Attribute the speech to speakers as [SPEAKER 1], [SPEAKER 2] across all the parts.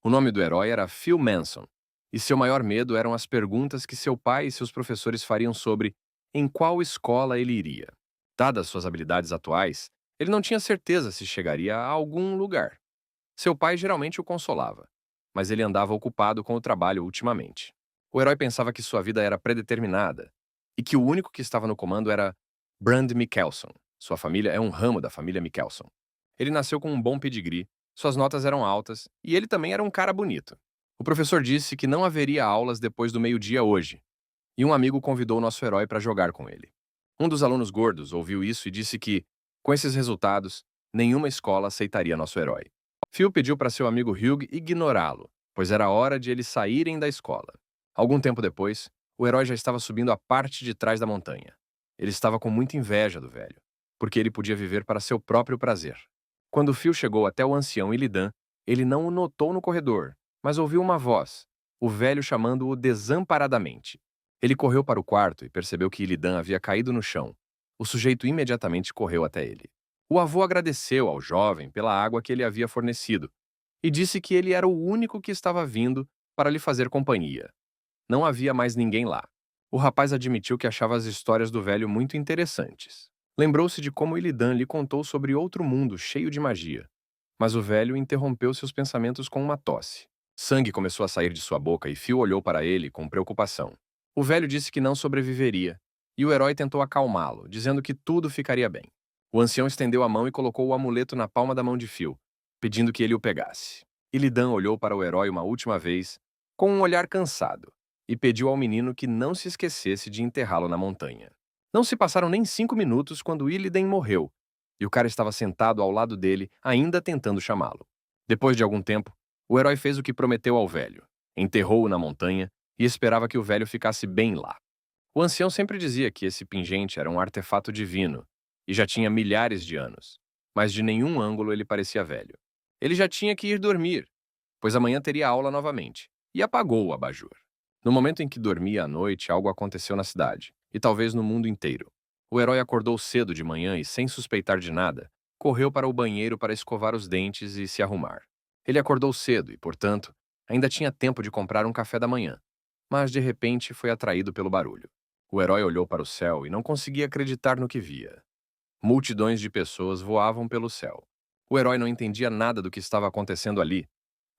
[SPEAKER 1] O nome do herói era Phil Manson, e seu maior medo eram as perguntas que seu pai e seus professores fariam sobre em qual escola ele iria. Dadas suas habilidades atuais, ele não tinha certeza se chegaria a algum lugar. Seu pai geralmente o consolava, mas ele andava ocupado com o trabalho ultimamente. O herói pensava que sua vida era predeterminada e que o único que estava no comando era Brand Mikkelsen. Sua família é um ramo da família Mikkelsen. Ele nasceu com um bom pedigree, suas notas eram altas e ele também era um cara bonito. O professor disse que não haveria aulas depois do meio-dia hoje, e um amigo convidou nosso herói para jogar com ele. Um dos alunos gordos ouviu isso e disse que, com esses resultados, nenhuma escola aceitaria nosso herói. Phil pediu para seu amigo Hugh ignorá-lo, pois era hora de eles saírem da escola. Algum tempo depois, o herói já estava subindo a parte de trás da montanha. Ele estava com muita inveja do velho, porque ele podia viver para seu próprio prazer. Quando Phil chegou até o ancião Illidan, ele não o notou no corredor, mas ouviu uma voz, o velho chamando-o desamparadamente. Ele correu para o quarto e percebeu que Illidan havia caído no chão. O sujeito imediatamente correu até ele. O avô agradeceu ao jovem pela água que ele havia fornecido e disse que ele era o único que estava vindo para lhe fazer companhia. Não havia mais ninguém lá. O rapaz admitiu que achava as histórias do velho muito interessantes. Lembrou-se de como Illidan lhe contou sobre outro mundo cheio de magia. Mas o velho interrompeu seus pensamentos com uma tosse. Sangue começou a sair de sua boca e Phil olhou para ele com preocupação. O velho disse que não sobreviveria, e o herói tentou acalmá-lo, dizendo que tudo ficaria bem. O ancião estendeu a mão e colocou o amuleto na palma da mão de Phil, pedindo que ele o pegasse. Illidan olhou para o herói uma última vez, com um olhar cansado, e pediu ao menino que não se esquecesse de enterrá-lo na montanha. Não se passaram nem 5 minutos quando Illidan morreu, e o cara estava sentado ao lado dele, ainda tentando chamá-lo. Depois de algum tempo, o herói fez o que prometeu ao velho, enterrou-o na montanha e esperava que o velho ficasse bem lá. O ancião sempre dizia que esse pingente era um artefato divino e já tinha milhares de anos, mas de nenhum ângulo ele parecia velho. Ele já tinha que ir dormir, pois amanhã teria aula novamente, e apagou o abajur. No momento em que dormia à noite, algo aconteceu na cidade, e talvez no mundo inteiro. O herói acordou cedo de manhã e, sem suspeitar de nada, correu para o banheiro para escovar os dentes e se arrumar. Ele acordou cedo e, portanto, ainda tinha tempo de comprar um café da manhã, mas de repente foi atraído pelo barulho. O herói olhou para o céu e não conseguia acreditar no que via. Multidões de pessoas voavam pelo céu. O herói não entendia nada do que estava acontecendo ali.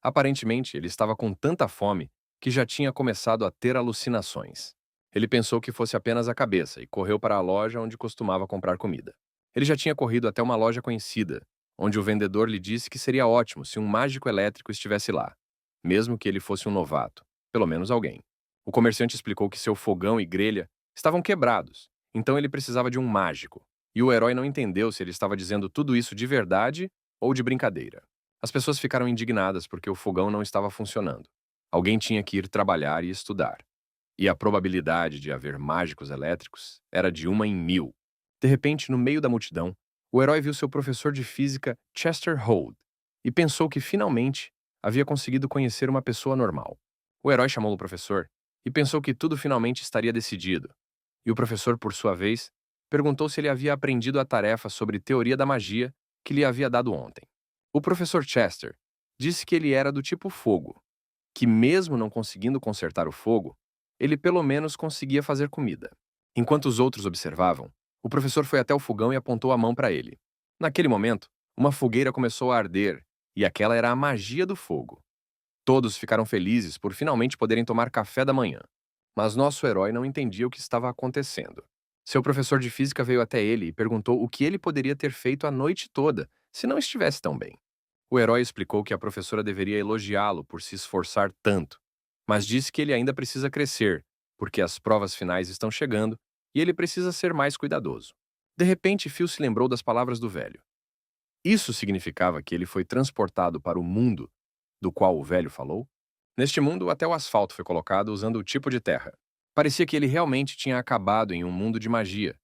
[SPEAKER 1] Aparentemente, ele estava com tanta fome que já tinha começado a ter alucinações. Ele pensou que fosse apenas a cabeça e correu para a loja onde costumava comprar comida. Ele já tinha corrido até uma loja conhecida, onde o vendedor lhe disse que seria ótimo se um mágico elétrico estivesse lá, mesmo que ele fosse um novato, pelo menos alguém. O comerciante explicou que seu fogão e grelha estavam quebrados, então ele precisava de um mágico, e o herói não entendeu se ele estava dizendo tudo isso de verdade ou de brincadeira. As pessoas ficaram indignadas porque o fogão não estava funcionando. Alguém tinha que ir trabalhar e estudar. E a probabilidade de haver mágicos elétricos era de 1 em 1000. De repente, no meio da multidão, o herói viu seu professor de física, Chester Holt, e pensou que finalmente havia conseguido conhecer uma pessoa normal. O herói chamou o professor e pensou que tudo finalmente estaria decidido. E o professor, por sua vez, perguntou se ele havia aprendido a tarefa sobre teoria da magia que lhe havia dado ontem. O professor Chester disse que ele era do tipo fogo, que mesmo não conseguindo consertar o fogo, ele pelo menos conseguia fazer comida. Enquanto os outros observavam, o professor foi até o fogão e apontou a mão para ele. Naquele momento, uma fogueira começou a arder, e aquela era a magia do fogo. Todos ficaram felizes por finalmente poderem tomar café da manhã. Mas nosso herói não entendia o que estava acontecendo. Seu professor de física veio até ele e perguntou o que ele poderia ter feito a noite toda, se não estivesse tão bem. O herói explicou que a professora deveria elogiá-lo por se esforçar tanto, mas disse que ele ainda precisa crescer, porque as provas finais estão chegando e ele precisa ser mais cuidadoso. De repente, Phil se lembrou das palavras do velho. Isso significava que ele foi transportado para o mundo do qual o velho falou? Neste mundo, até o asfalto foi colocado usando o tipo de terra. Parecia que ele realmente tinha acabado em um mundo de magia,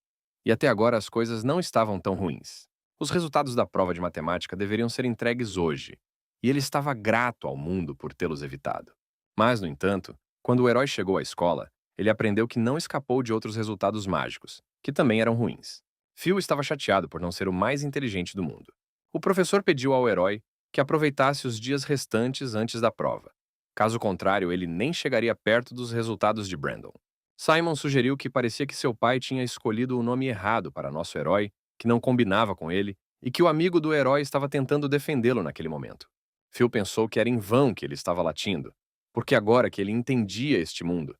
[SPEAKER 1] e até agora as coisas não estavam tão ruins. Os resultados da prova de matemática deveriam ser entregues hoje, e ele estava grato ao mundo por tê-los evitado. Mas, no entanto, quando o herói chegou à escola, ele aprendeu que não escapou de outros resultados mágicos, que também eram ruins. Phil estava chateado por não ser o mais inteligente do mundo. O professor pediu ao herói que aproveitasse os dias restantes antes da prova. Caso contrário, ele nem chegaria perto dos resultados de Brandon. Simon sugeriu que parecia que seu pai tinha escolhido o nome errado para nosso herói, que não combinava com ele, e que o amigo do herói estava tentando defendê-lo naquele momento. Phil pensou que era em vão que ele estava latindo, porque agora que ele entendia este mundo,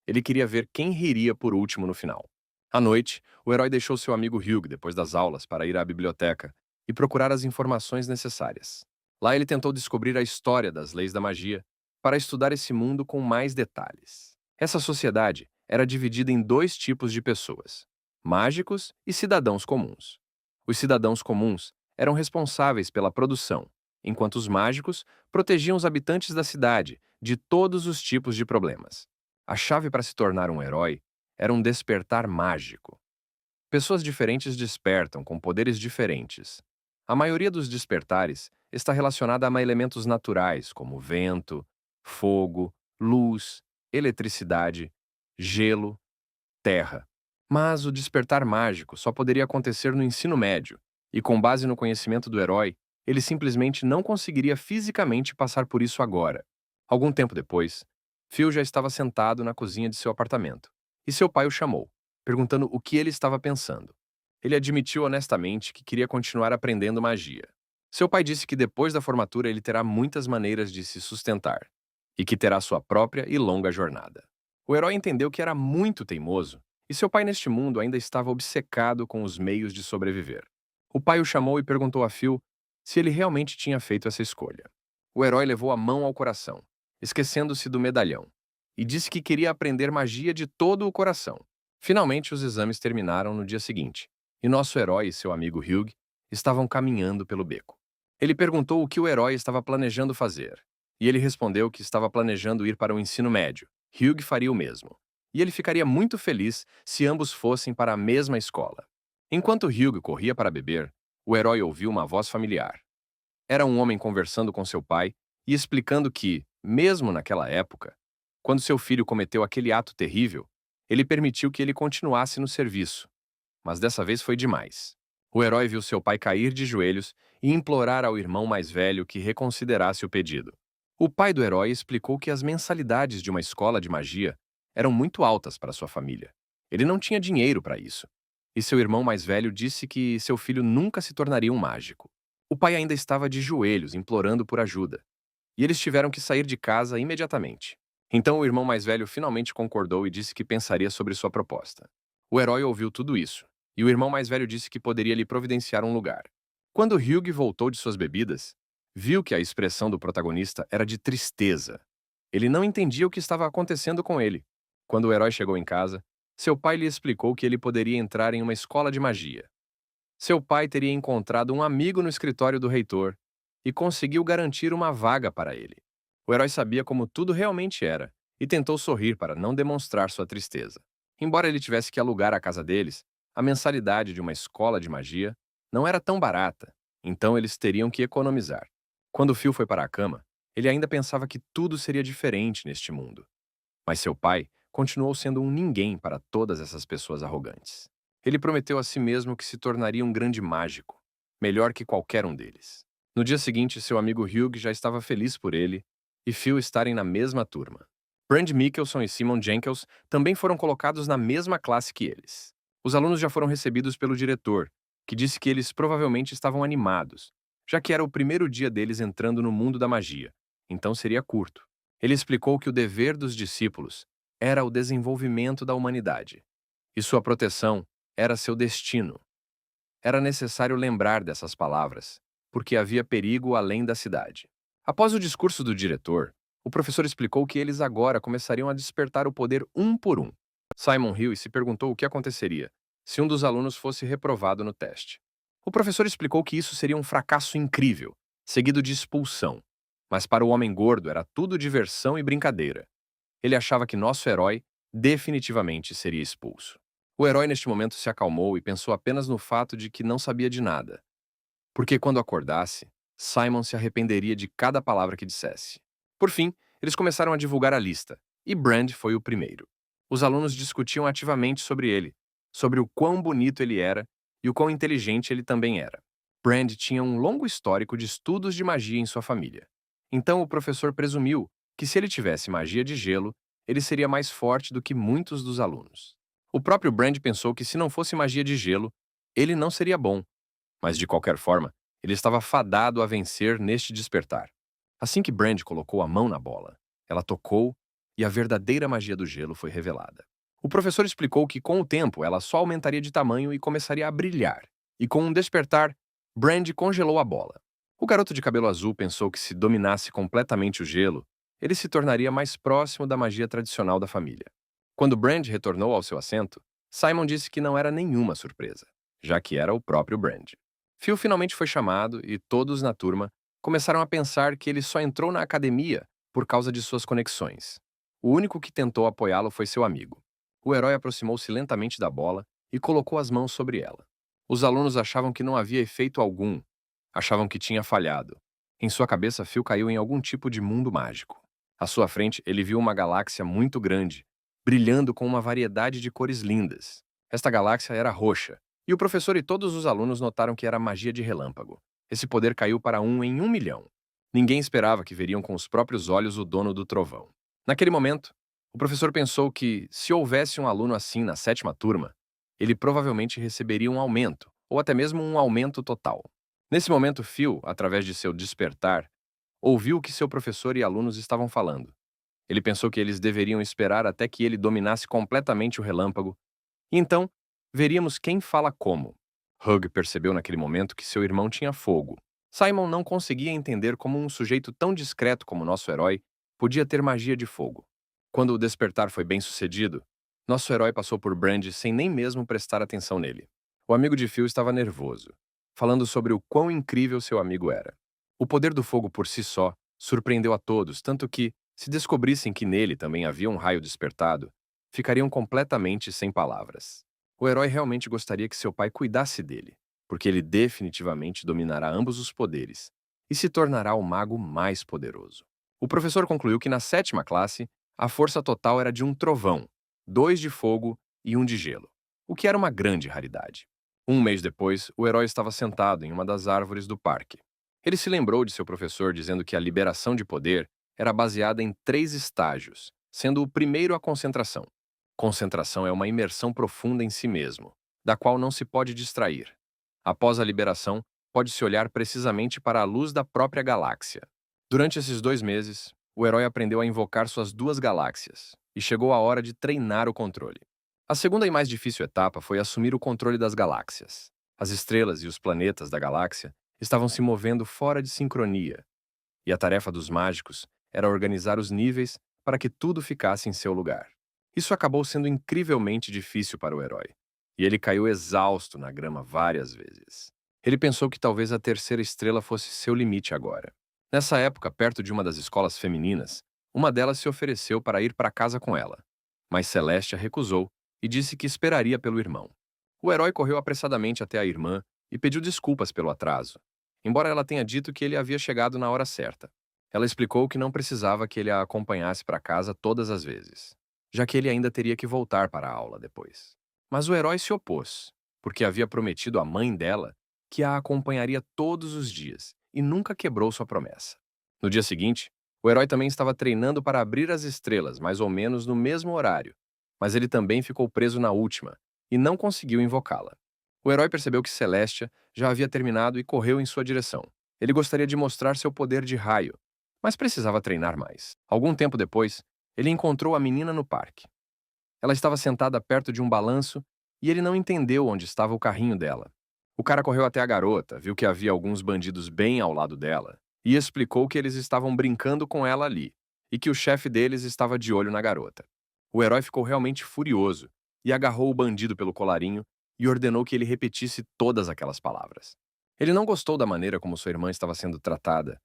[SPEAKER 1] ele queria ver quem riria por último no final. À noite, o herói deixou seu amigo Hugh depois das aulas para ir à biblioteca e procurar as informações necessárias. Lá ele tentou descobrir a história das leis da magia para estudar esse mundo com mais detalhes. Essa sociedade era dividida em dois tipos de pessoas: mágicos e cidadãos comuns. Os cidadãos comuns eram responsáveis pela produção, enquanto os mágicos protegiam os habitantes da cidade de todos os tipos de problemas. A chave para se tornar um herói era um despertar mágico. Pessoas diferentes despertam com poderes diferentes. A maioria dos despertares está relacionada a elementos naturais, como vento, fogo, luz, eletricidade, gelo, terra. Mas o despertar mágico só poderia acontecer no ensino médio, e com base no conhecimento do herói, ele simplesmente não conseguiria fisicamente passar por isso agora. Algum tempo depois, Phil já estava sentado na cozinha de seu apartamento, e seu pai o chamou, perguntando o que ele estava pensando. Ele admitiu honestamente que queria continuar aprendendo magia. Seu pai disse que depois da formatura ele terá muitas maneiras de se sustentar, e que terá sua própria e longa jornada. O herói entendeu que era muito teimoso, e seu pai neste mundo ainda estava obcecado com os meios de sobreviver. O pai o chamou e perguntou a Phil se ele realmente tinha feito essa escolha. O herói levou a mão ao coração, esquecendo-se do medalhão, e disse que queria aprender magia de todo o coração. Finalmente, os exames terminaram no dia seguinte, e nosso herói e seu amigo Hugh estavam caminhando pelo beco. Ele perguntou o que o herói estava planejando fazer, e ele respondeu que estava planejando ir para o ensino médio. Hugh faria o mesmo, e ele ficaria muito feliz se ambos fossem para a mesma escola. Enquanto Hugh corria para beber, o herói ouviu uma voz familiar. Era um homem conversando com seu pai e explicando que, mesmo naquela época, quando seu filho cometeu aquele ato terrível, ele permitiu que ele continuasse no serviço. Mas dessa vez foi demais. O herói viu seu pai cair de joelhos e implorar ao irmão mais velho que reconsiderasse o pedido. O pai do herói explicou que as mensalidades de uma escola de magia eram muito altas para sua família. Ele não tinha dinheiro para isso. E seu irmão mais velho disse que seu filho nunca se tornaria um mágico. O pai ainda estava de joelhos, implorando por ajuda. E eles tiveram que sair de casa imediatamente. Então o irmão mais velho finalmente concordou e disse que pensaria sobre sua proposta. O herói ouviu tudo isso, e o irmão mais velho disse que poderia lhe providenciar um lugar. Quando Hugh voltou de suas bebidas, viu que a expressão do protagonista era de tristeza. Ele não entendia o que estava acontecendo com ele. Quando o herói chegou em casa, seu pai lhe explicou que ele poderia entrar em uma escola de magia. Seu pai teria encontrado um amigo no escritório do reitor e conseguiu garantir uma vaga para ele. O herói sabia como tudo realmente era e tentou sorrir para não demonstrar sua tristeza. Embora ele tivesse que alugar a casa deles, a mensalidade de uma escola de magia não era tão barata, então eles teriam que economizar. Quando Phil foi para a cama, ele ainda pensava que tudo seria diferente neste mundo. Mas seu pai continuou sendo um ninguém para todas essas pessoas arrogantes. Ele prometeu a si mesmo que se tornaria um grande mágico, melhor que qualquer um deles. No dia seguinte, seu amigo Hugh já estava feliz por ele e Phil estarem na mesma turma. Brand Mickelson e Simon Jenkins também foram colocados na mesma classe que eles. Os alunos já foram recebidos pelo diretor, que disse que eles provavelmente estavam animados, já que era o primeiro dia deles entrando no mundo da magia, então seria curto. Ele explicou que o dever dos discípulos era o desenvolvimento da humanidade, e sua proteção era seu destino. Era necessário lembrar dessas palavras, porque havia perigo além da cidade. Após o discurso do diretor, o professor explicou que eles agora começariam a despertar o poder um por um. Simon riu e se perguntou o que aconteceria se um dos alunos fosse reprovado no teste. O professor explicou que isso seria um fracasso incrível, seguido de expulsão. Mas para o homem gordo era tudo diversão e brincadeira. Ele achava que nosso herói definitivamente seria expulso. O herói neste momento se acalmou e pensou apenas no fato de que não sabia de nada. Porque quando acordasse, Simon se arrependeria de cada palavra que dissesse. Por fim, eles começaram a divulgar a lista, e Brand foi o primeiro. Os alunos discutiam ativamente sobre ele, sobre o quão bonito ele era e o quão inteligente ele também era. Brand tinha um longo histórico de estudos de magia em sua família. Então o professor presumiu que se ele tivesse magia de gelo, ele seria mais forte do que muitos dos alunos. O próprio Brand pensou que se não fosse magia de gelo, ele não seria bom, mas de qualquer forma, ele estava fadado a vencer neste despertar. Assim que Brand colocou a mão na bola, ela tocou e a verdadeira magia do gelo foi revelada. O professor explicou que com o tempo ela só aumentaria de tamanho e começaria a brilhar. E com um despertar, Brand congelou a bola. O garoto de cabelo azul pensou que se dominasse completamente o gelo, ele se tornaria mais próximo da magia tradicional da família. Quando Brand retornou ao seu assento, Simon disse que não era nenhuma surpresa, já que era o próprio Brand. Phil finalmente foi chamado e todos na turma começaram a pensar que ele só entrou na academia por causa de suas conexões. O único que tentou apoiá-lo foi seu amigo. O herói aproximou-se lentamente da bola e colocou as mãos sobre ela. Os alunos achavam que não havia efeito algum, achavam que tinha falhado. Em sua cabeça, Phil caiu em algum tipo de mundo mágico. À sua frente, ele viu uma galáxia muito grande, brilhando com uma variedade de cores lindas. Esta galáxia era roxa, e o professor e todos os alunos notaram que era magia de relâmpago. Esse poder caiu para 1 em 1 milhão. Ninguém esperava que veriam com os próprios olhos o dono do trovão. Naquele momento, o professor pensou que, se houvesse um aluno assim na 7ª turma, ele provavelmente receberia um aumento, ou até mesmo um aumento total. Nesse momento, Phil, através de seu despertar, ouviu o que seu professor e alunos estavam falando. Ele pensou que eles deveriam esperar até que ele dominasse completamente o relâmpago, e então veríamos quem fala como. Hug percebeu naquele momento que seu irmão tinha fogo. Simon não conseguia entender como um sujeito tão discreto como nosso herói podia ter magia de fogo. Quando o despertar foi bem sucedido, nosso herói passou por Brand sem nem mesmo prestar atenção nele. O amigo de Phil estava nervoso, falando sobre o quão incrível seu amigo era. O poder do fogo por si só surpreendeu a todos, tanto que, se descobrissem que nele também havia um raio despertado, ficariam completamente sem palavras. O herói realmente gostaria que seu pai cuidasse dele, porque ele definitivamente dominará ambos os poderes e se tornará o mago mais poderoso. O professor concluiu que na 7ª classe, a força total era de um trovão, 2 de fogo e 1 de gelo, o que era uma grande raridade. Um mês depois, o herói estava sentado em uma das árvores do parque. Ele se lembrou de seu professor dizendo que a liberação de poder era baseada em 3 estágios, sendo o primeiro a concentração. Concentração é uma imersão profunda em si mesmo, da qual não se pode distrair. Após a liberação, pode-se olhar precisamente para a luz da própria galáxia. Durante esses 2 meses, o herói aprendeu a invocar suas 2 galáxias, e chegou a hora de treinar o controle. A segunda e mais difícil etapa foi assumir o controle das galáxias. As estrelas e os planetas da galáxia estavam se movendo fora de sincronia, e a tarefa dos mágicos era organizar os níveis para que tudo ficasse em seu lugar. Isso acabou sendo incrivelmente difícil para o herói, e ele caiu exausto na grama várias vezes. Ele pensou que talvez a terceira estrela fosse seu limite agora. Nessa época, perto de uma das escolas femininas, uma delas se ofereceu para ir para casa com ela, mas Celestia recusou e disse que esperaria pelo irmão. O herói correu apressadamente até a irmã e pediu desculpas pelo atraso, embora ela tenha dito que ele havia chegado na hora certa. Ela explicou que não precisava que ele a acompanhasse para casa todas as vezes, já que ele ainda teria que voltar para a aula depois. Mas o herói se opôs, porque havia prometido à mãe dela que a acompanharia todos os dias e nunca quebrou sua promessa. No dia seguinte, o herói também estava treinando para abrir as estrelas, mais ou menos no mesmo horário, mas ele também ficou preso na última e não conseguiu invocá-la. O herói percebeu que Celestia já havia terminado e correu em sua direção. Ele gostaria de mostrar seu poder de raio, mas precisava treinar mais. Algum tempo depois, ele encontrou a menina no parque. Ela estava sentada perto de um balanço e ele não entendeu onde estava o carrinho dela. O cara correu até a garota, viu que havia alguns bandidos bem ao lado dela e explicou que eles estavam brincando com ela ali e que o chefe deles estava de olho na garota. O herói ficou realmente furioso e agarrou o bandido pelo colarinho e ordenou que ele repetisse todas aquelas palavras. Ele não gostou da maneira como sua irmã estava sendo tratada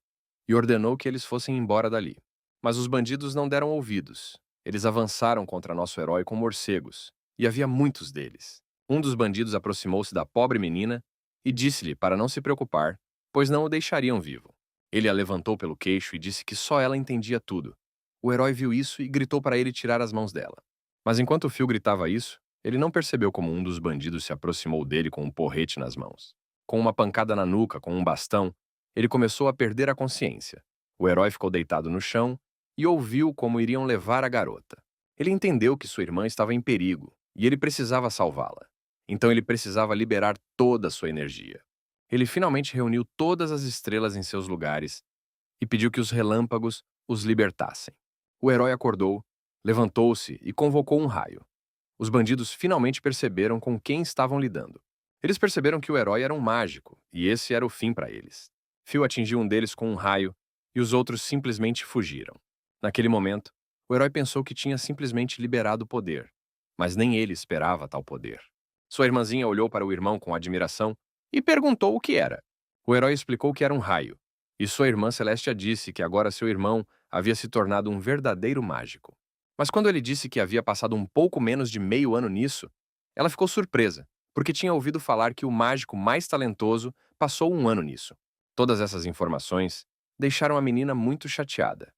[SPEAKER 1] e ordenou que eles fossem embora dali. Mas os bandidos não deram ouvidos. Eles avançaram contra nosso herói com morcegos, e havia muitos deles. Um dos bandidos aproximou-se da pobre menina e disse-lhe para não se preocupar, pois não o deixariam vivo. Ele a levantou pelo queixo e disse que só ela entendia tudo. O herói viu isso e gritou para ele tirar as mãos dela. Mas enquanto o Phil gritava isso, ele não percebeu como um dos bandidos se aproximou dele com um porrete nas mãos. Com uma pancada na nuca com um bastão, ele começou a perder a consciência. O herói ficou deitado no chão e ouviu como iriam levar a garota. Ele entendeu que sua irmã estava em perigo e ele precisava salvá-la. Então ele precisava liberar toda a sua energia. Ele finalmente reuniu todas as estrelas em seus lugares e pediu que os relâmpagos os libertassem. O herói acordou, levantou-se e convocou um raio. Os bandidos finalmente perceberam com quem estavam lidando. Eles perceberam que o herói era um mágico, e esse era o fim para eles. Phil atingiu um deles com um raio, e os outros simplesmente fugiram. Naquele momento, o herói pensou que tinha simplesmente liberado o poder, mas nem ele esperava tal poder. Sua irmãzinha olhou para o irmão com admiração e perguntou o que era. O herói explicou que era um raio, e sua irmã Celestia disse que agora seu irmão havia se tornado um verdadeiro mágico. Mas quando ele disse que havia passado um pouco menos de meio ano nisso, ela ficou surpresa, porque tinha ouvido falar que o mágico mais talentoso passou um ano nisso. Todas essas informações deixaram a menina muito chateada.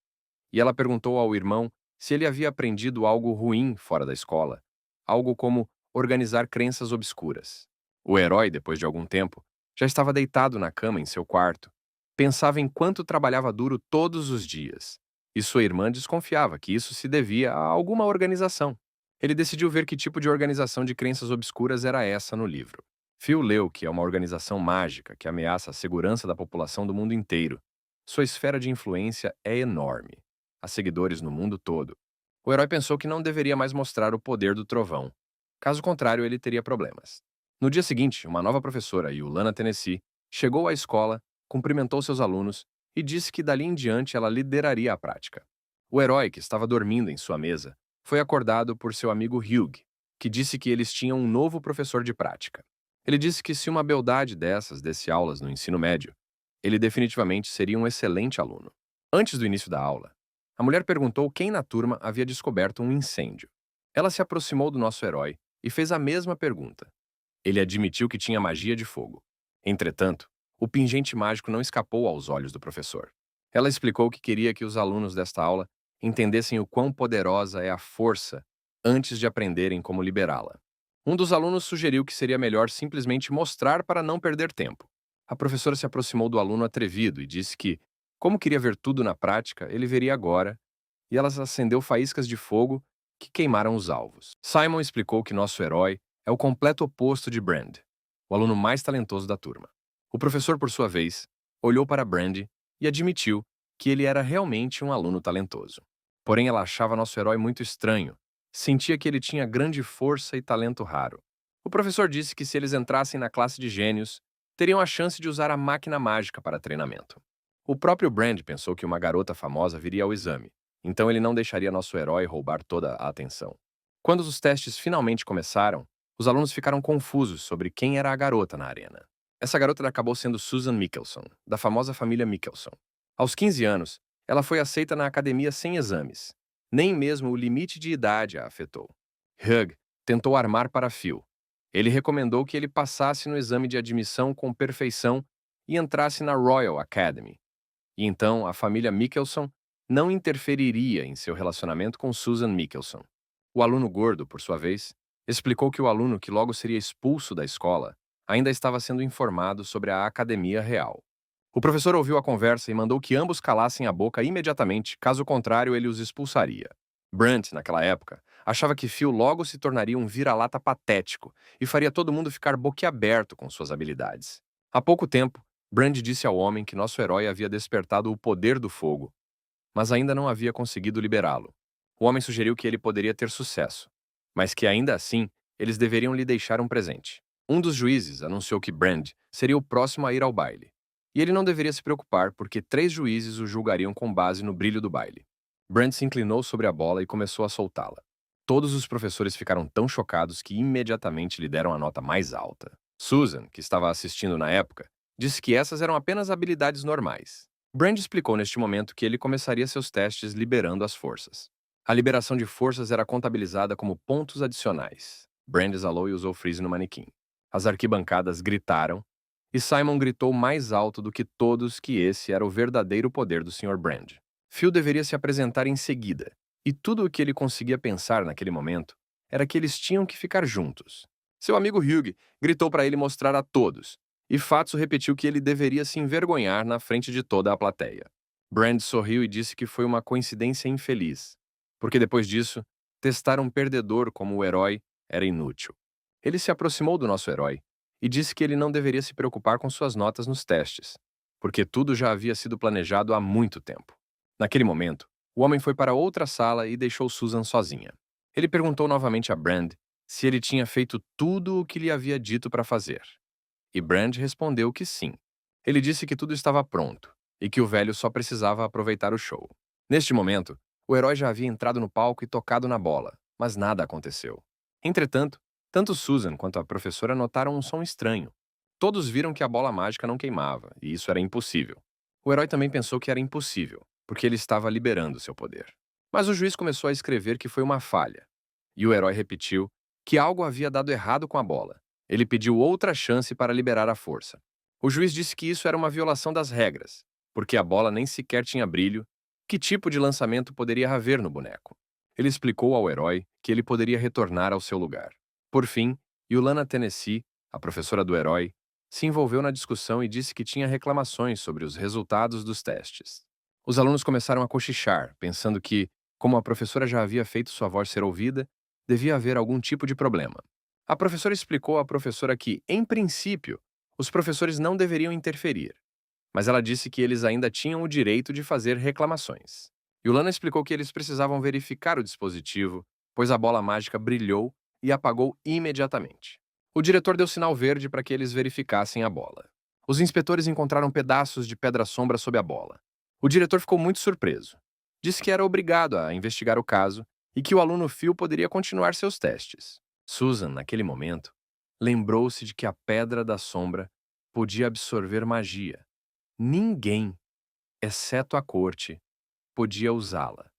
[SPEAKER 1] E ela perguntou ao irmão se ele havia aprendido algo ruim fora da escola, algo como organizar crenças obscuras. O herói, depois de algum tempo, já estava deitado na cama em seu quarto. Pensava em quanto trabalhava duro todos os dias. E sua irmã desconfiava que isso se devia a alguma organização. Ele decidiu ver que tipo de organização de crenças obscuras era essa no livro. Phil leu que é uma organização mágica que ameaça a segurança da população do mundo inteiro. Sua esfera de influência é enorme. Há seguidores no mundo todo. O herói pensou que não deveria mais mostrar o poder do trovão. Caso contrário, ele teria problemas. No dia seguinte, uma nova professora, Yulana Tennessee, chegou à escola, cumprimentou seus alunos e disse que dali em diante ela lideraria a prática. O herói, que estava dormindo em sua mesa, foi acordado por seu amigo Hugh, que disse que eles tinham um novo professor de prática. Ele disse que se uma beldade dessas desse aulas no ensino médio, ele definitivamente seria um excelente aluno. Antes do início da aula, a mulher perguntou quem na turma havia descoberto um incêndio. Ela se aproximou do nosso herói e fez a mesma pergunta. Ele admitiu que tinha magia de fogo. Entretanto, o pingente mágico não escapou aos olhos do professor. Ela explicou que queria que os alunos desta aula entendessem o quão poderosa é a força antes de aprenderem como liberá-la. Um dos alunos sugeriu que seria melhor simplesmente mostrar para não perder tempo. A professora se aproximou do aluno atrevido e disse que, como queria ver tudo na prática, ele veria agora, e ela acendeu faíscas de fogo que queimaram os alvos. Simon explicou que nosso herói é o completo oposto de Brand, o aluno mais talentoso da turma. O professor, por sua vez, olhou para Brand e admitiu que ele era realmente um aluno talentoso. Porém, ela achava nosso herói muito estranho. Sentia que ele tinha grande força e talento raro. O professor disse que se eles entrassem na classe de gênios, teriam a chance de usar a máquina mágica para treinamento. O próprio Brand pensou que uma garota famosa viria ao exame, então ele não deixaria nosso herói roubar toda a atenção. Quando os testes finalmente começaram, os alunos ficaram confusos sobre quem era a garota na arena. Essa garota acabou sendo Susan Michelson, da famosa família Michelson. Aos 15 anos, ela foi aceita na academia sem exames. Nem mesmo o limite de idade a afetou. Hugh tentou armar para Phil. Ele recomendou que ele passasse no exame de admissão com perfeição e entrasse na Royal Academy. E então a família Michelson não interferiria em seu relacionamento com Susan Michelson. O aluno gordo, por sua vez, explicou que o aluno que logo seria expulso da escola ainda estava sendo informado sobre a academia real. O professor ouviu a conversa e mandou que ambos calassem a boca imediatamente, caso contrário ele os expulsaria. Brant, naquela época, achava que Phil logo se tornaria um vira-lata patético e faria todo mundo ficar boquiaberto com suas habilidades. Há pouco tempo, Brand disse ao homem que nosso herói havia despertado o poder do fogo, mas ainda não havia conseguido liberá-lo. O homem sugeriu que ele poderia ter sucesso, mas que ainda assim eles deveriam lhe deixar um presente. Um dos juízes anunciou que Brand seria o próximo a ir ao baile. E ele não deveria se preocupar porque 3 juízes o julgariam com base no brilho do baile. Brand se inclinou sobre a bola e começou a soltá-la. Todos os professores ficaram tão chocados que imediatamente lhe deram a nota mais alta. Susan, que estava assistindo na época, disse que essas eram apenas habilidades normais. Brand explicou neste momento que ele começaria seus testes liberando as forças. A liberação de forças era contabilizada como pontos adicionais. Brand exalou e usou freeze no manequim. As arquibancadas gritaram, e Simon gritou mais alto do que todos que esse era o verdadeiro poder do Sr. Brand. Phil deveria se apresentar em seguida, e tudo o que ele conseguia pensar naquele momento era que eles tinham que ficar juntos. Seu amigo Hugh gritou para ele mostrar a todos, e Fatso repetiu que ele deveria se envergonhar na frente de toda a plateia. Brand sorriu e disse que foi uma coincidência infeliz, porque depois disso, testar um perdedor como o herói era inútil. Ele se aproximou do nosso herói e disse que ele não deveria se preocupar com suas notas nos testes, porque tudo já havia sido planejado há muito tempo. Naquele momento, o homem foi para outra sala e deixou Susan sozinha. Ele perguntou novamente a Brand se ele tinha feito tudo o que lhe havia dito para fazer. E Brand respondeu que sim. Ele disse que tudo estava pronto e que o velho só precisava aproveitar o show. Neste momento, o herói já havia entrado no palco e tocado na bola, mas nada aconteceu. Entretanto, tanto Susan quanto a professora notaram um som estranho. Todos viram que a bola mágica não queimava, e isso era impossível. O herói também pensou que era impossível, porque ele estava liberando seu poder. Mas o juiz começou a escrever que foi uma falha, e o herói repetiu que algo havia dado errado com a bola. Ele pediu outra chance para liberar a força. O juiz disse que isso era uma violação das regras, porque a bola nem sequer tinha brilho. Que tipo de lançamento poderia haver no boneco? Ele explicou ao herói que ele poderia retornar ao seu lugar. Por fim, Yulana Tennessee, a professora do herói, se envolveu na discussão e disse que tinha reclamações sobre os resultados dos testes. Os alunos começaram a cochichar, pensando que, como a professora já havia feito sua voz ser ouvida, devia haver algum tipo de problema. A professora explicou à professora que, em princípio, os professores não deveriam interferir, mas ela disse que eles ainda tinham o direito de fazer reclamações. Yulana explicou que eles precisavam verificar o dispositivo, pois a bola mágica brilhou e apagou imediatamente. O diretor deu sinal verde para que eles verificassem a bola. Os inspetores encontraram pedaços de pedra-sombra sob a bola. O diretor ficou muito surpreso. Disse que era obrigado a investigar o caso e que o aluno Phil poderia continuar seus testes. Susan, naquele momento, lembrou-se de que a pedra da sombra podia absorver magia. Ninguém, exceto a corte, podia usá-la.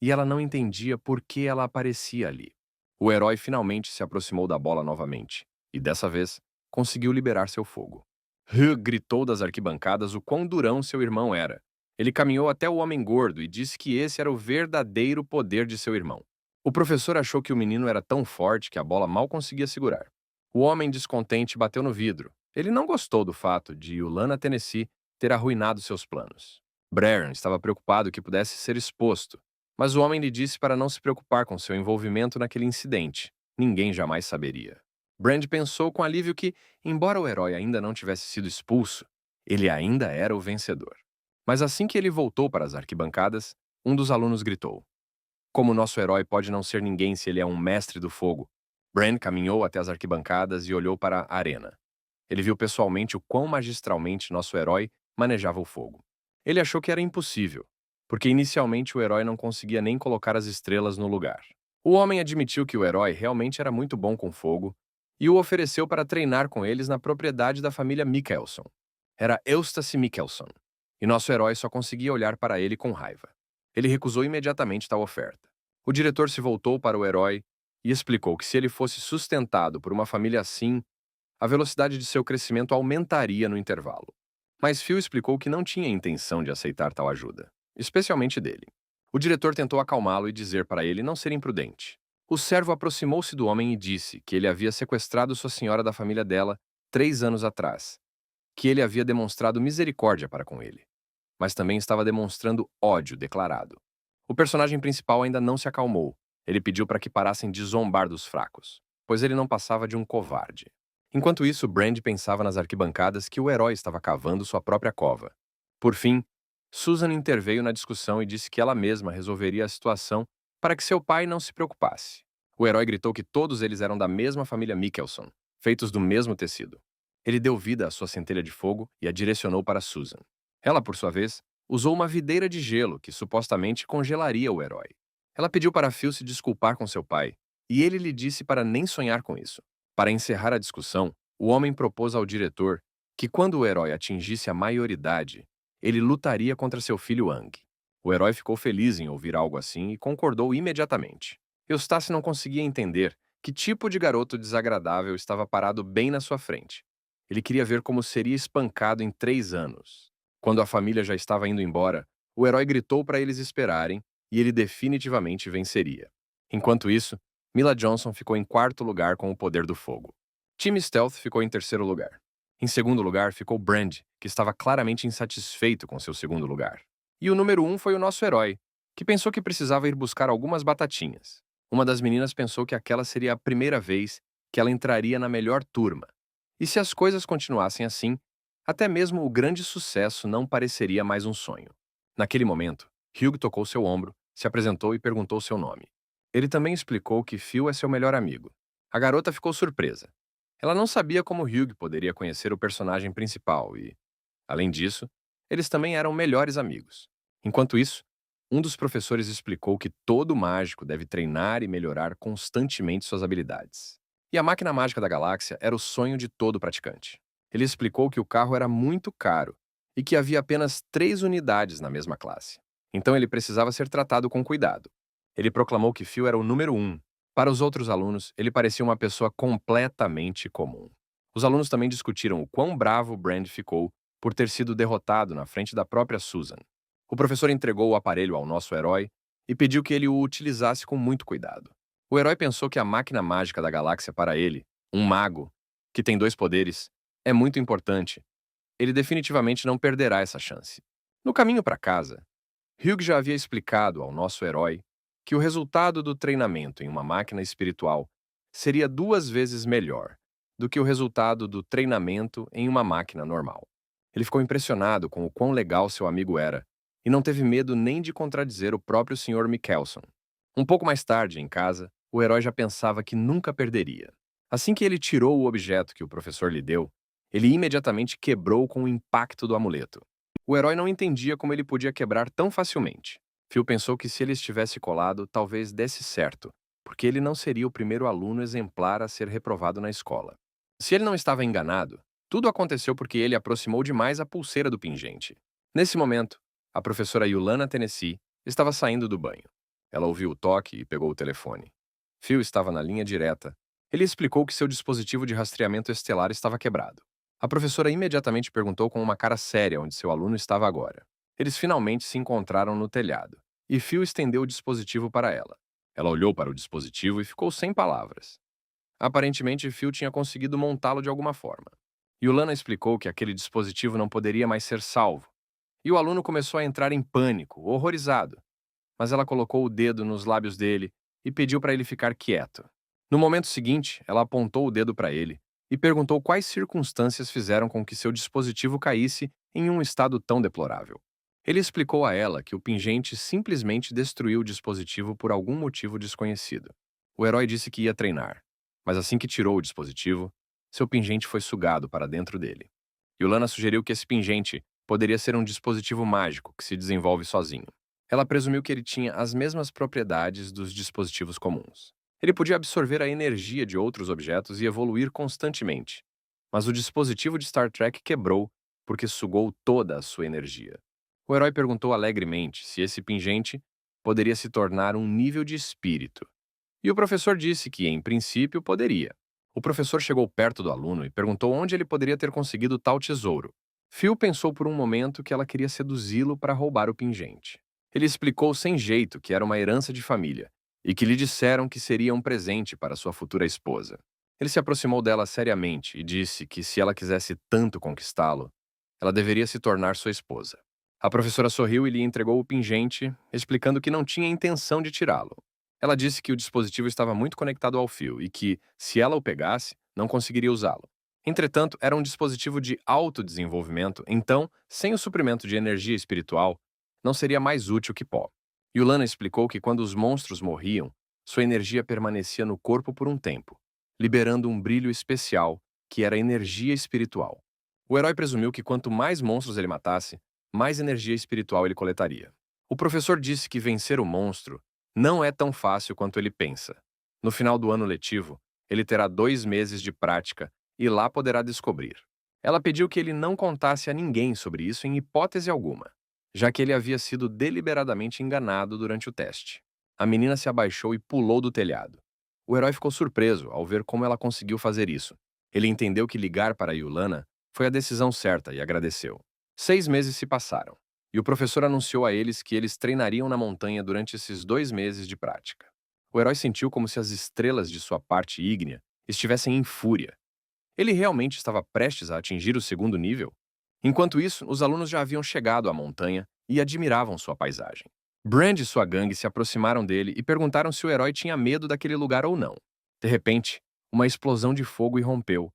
[SPEAKER 1] E ela não entendia por que ela aparecia ali. O herói finalmente se aproximou da bola novamente, e dessa vez conseguiu liberar seu fogo. Hugh gritou das arquibancadas o quão durão seu irmão era. Ele caminhou até o homem gordo e disse que esse era o verdadeiro poder de seu irmão. O professor achou que o menino era tão forte que a bola mal conseguia segurar. O homem descontente bateu no vidro. Ele não gostou do fato de Yulana Tennessee ter arruinado seus planos. Brereton estava preocupado que pudesse ser exposto, mas o homem lhe disse para não se preocupar com seu envolvimento naquele incidente. Ninguém jamais saberia. Brand pensou com alívio que, embora o herói ainda não tivesse sido expulso, ele ainda era o vencedor. Mas assim que ele voltou para as arquibancadas, um dos alunos gritou: "Como nosso herói pode não ser ninguém se ele é um mestre do fogo?" Brand caminhou até as arquibancadas e olhou para a arena. Ele viu pessoalmente o quão magistralmente nosso herói manejava o fogo. Ele achou que era impossível, porque inicialmente o herói não conseguia nem colocar as estrelas no lugar. O homem admitiu que o herói realmente era muito bom com fogo e o ofereceu para treinar com eles na propriedade da família Michelson. Era Eustace Michelson, e nosso herói só conseguia olhar para ele com raiva. Ele recusou imediatamente tal oferta. O diretor se voltou para o herói e explicou que se ele fosse sustentado por uma família assim, a velocidade de seu crescimento aumentaria no intervalo. Mas Phil explicou que não tinha intenção de aceitar tal ajuda, especialmente dele. O diretor tentou acalmá-lo e dizer para ele não ser imprudente. O servo aproximou-se do homem e disse que ele havia sequestrado sua senhora da família dela 3 anos atrás, que ele havia demonstrado misericórdia para com ele, mas também estava demonstrando ódio declarado. O personagem principal ainda não se acalmou. Ele pediu para que parassem de zombar dos fracos, pois ele não passava de um covarde. Enquanto isso, Brand pensava nas arquibancadas que o herói estava cavando sua própria cova. Por fim, Susan interveio na discussão e disse que ela mesma resolveria a situação para que seu pai não se preocupasse. O herói gritou que todos eles eram da mesma família Michelson, feitos do mesmo tecido. Ele deu vida à sua centelha de fogo e a direcionou para Susan. Ela, por sua vez, usou uma videira de gelo que supostamente congelaria o herói. Ela pediu para Phil se desculpar com seu pai, e ele lhe disse para nem sonhar com isso. Para encerrar a discussão, o homem propôs ao diretor que, quando o herói atingisse a maioridade, ele lutaria contra seu filho Ang. O herói ficou feliz em ouvir algo assim e concordou imediatamente. Eustace não conseguia entender que tipo de garoto desagradável estava parado bem na sua frente. Ele queria ver como seria espancado em 3 anos. Quando a família já estava indo embora, o herói gritou para eles esperarem e ele definitivamente venceria. Enquanto isso, Mila Johnson ficou em quarto lugar com o poder do fogo. Time Stealth ficou em terceiro lugar. Em segundo lugar ficou Brand, que estava claramente insatisfeito com seu segundo lugar. E o número 1 foi o nosso herói, que pensou que precisava ir buscar algumas batatinhas. Uma das meninas pensou que aquela seria a primeira vez que ela entraria na melhor turma. E se as coisas continuassem assim, até mesmo o grande sucesso não pareceria mais um sonho. Naquele momento, Hugh tocou seu ombro, se apresentou e perguntou seu nome. Ele também explicou que Phil é seu melhor amigo. A garota ficou surpresa. Ela não sabia como Hugh poderia conhecer o personagem principal e, além disso, eles também eram melhores amigos. Enquanto isso, um dos professores explicou que todo mágico deve treinar e melhorar constantemente suas habilidades. E a máquina mágica da galáxia era o sonho de todo praticante. Ele explicou que o carro era muito caro e que havia apenas 3 unidades na mesma classe. Então ele precisava ser tratado com cuidado. Ele proclamou que Phil era o número 1. Para os outros alunos, ele parecia uma pessoa completamente comum. Os alunos também discutiram o quão bravo Brand ficou por ter sido derrotado na frente da própria Susan. O professor entregou o aparelho ao nosso herói e pediu que ele o utilizasse com muito cuidado. O herói pensou que a máquina mágica da galáxia para ele, um mago, que tem 2 poderes, é muito importante. Ele definitivamente não perderá essa chance. No caminho para casa, Hugh já havia explicado ao nosso herói que o resultado do treinamento em uma máquina espiritual seria 2 vezes melhor do que o resultado do treinamento em uma máquina normal. Ele ficou impressionado com o quão legal seu amigo era e não teve medo nem de contradizer o próprio Sr. Michelson. Um pouco mais tarde, em casa, o herói já pensava que nunca perderia. Assim que ele tirou o objeto que o professor lhe deu, ele imediatamente quebrou com o impacto do amuleto. O herói não entendia como ele podia quebrar tão facilmente. Phil pensou que se ele estivesse colado, talvez desse certo, porque ele não seria o primeiro aluno exemplar a ser reprovado na escola. Se ele não estava enganado, tudo aconteceu porque ele aproximou demais a pulseira do pingente. Nesse momento, a professora Yulana Tennessee estava saindo do banho. Ela ouviu o toque e pegou o telefone. Phil estava na linha direta. Ele explicou que seu dispositivo de rastreamento estelar estava quebrado. A professora imediatamente perguntou com uma cara séria onde seu aluno estava agora. Eles finalmente se encontraram no telhado, e Phil estendeu o dispositivo para ela. Ela olhou para o dispositivo e ficou sem palavras. Aparentemente, Phil tinha conseguido montá-lo de alguma forma. Yulana explicou que aquele dispositivo não poderia mais ser salvo, e o aluno começou a entrar em pânico, horrorizado. Mas ela colocou o dedo nos lábios dele e pediu para ele ficar quieto. No momento seguinte, ela apontou o dedo para ele e perguntou quais circunstâncias fizeram com que seu dispositivo caísse em um estado tão deplorável. Ele explicou a ela que o pingente simplesmente destruiu o dispositivo por algum motivo desconhecido. O herói disse que ia treinar, mas assim que tirou o dispositivo, seu pingente foi sugado para dentro dele. Yulana sugeriu que esse pingente poderia ser um dispositivo mágico que se desenvolve sozinho. Ela presumiu que ele tinha as mesmas propriedades dos dispositivos comuns. Ele podia absorver a energia de outros objetos e evoluir constantemente. Mas o dispositivo de Star Trek quebrou porque sugou toda a sua energia. O herói perguntou alegremente se esse pingente poderia se tornar um nível de espírito. E o professor disse que, em princípio, poderia. O professor chegou perto do aluno e perguntou onde ele poderia ter conseguido tal tesouro. Phil pensou por um momento que ela queria seduzi-lo para roubar o pingente. Ele explicou sem jeito que era uma herança de família e que lhe disseram que seria um presente para sua futura esposa. Ele se aproximou dela seriamente e disse que se ela quisesse tanto conquistá-lo, ela deveria se tornar sua esposa. A professora sorriu e lhe entregou o pingente, explicando que não tinha intenção de tirá-lo. Ela disse que o dispositivo estava muito conectado ao fio e que, se ela o pegasse, não conseguiria usá-lo. Entretanto, era um dispositivo de autodesenvolvimento, então, sem o suprimento de energia espiritual, não seria mais útil que pó. Yulana explicou que quando os monstros morriam, sua energia permanecia no corpo por um tempo, liberando um brilho especial, que era energia espiritual. O herói presumiu que quanto mais monstros ele matasse, mais energia espiritual ele coletaria. O professor disse que vencer o monstro não é tão fácil quanto ele pensa. No final do ano letivo, ele terá 2 meses de prática e lá poderá descobrir. Ela pediu que ele não contasse a ninguém sobre isso em hipótese alguma, já que ele havia sido deliberadamente enganado durante o teste. A menina se abaixou e pulou do telhado. O herói ficou surpreso ao ver como ela conseguiu fazer isso. Ele entendeu que ligar para Yulana foi a decisão certa e agradeceu. 6 meses se passaram, e o professor anunciou a eles que eles treinariam na montanha durante esses 2 meses de prática. O herói sentiu como se as estrelas de sua parte ígnea estivessem em fúria. Ele realmente estava prestes a atingir o segundo nível? Enquanto isso, os alunos já haviam chegado à montanha e admiravam sua paisagem. Brand e sua gangue se aproximaram dele e perguntaram se o herói tinha medo daquele lugar ou não. De repente, uma explosão de fogo irrompeu,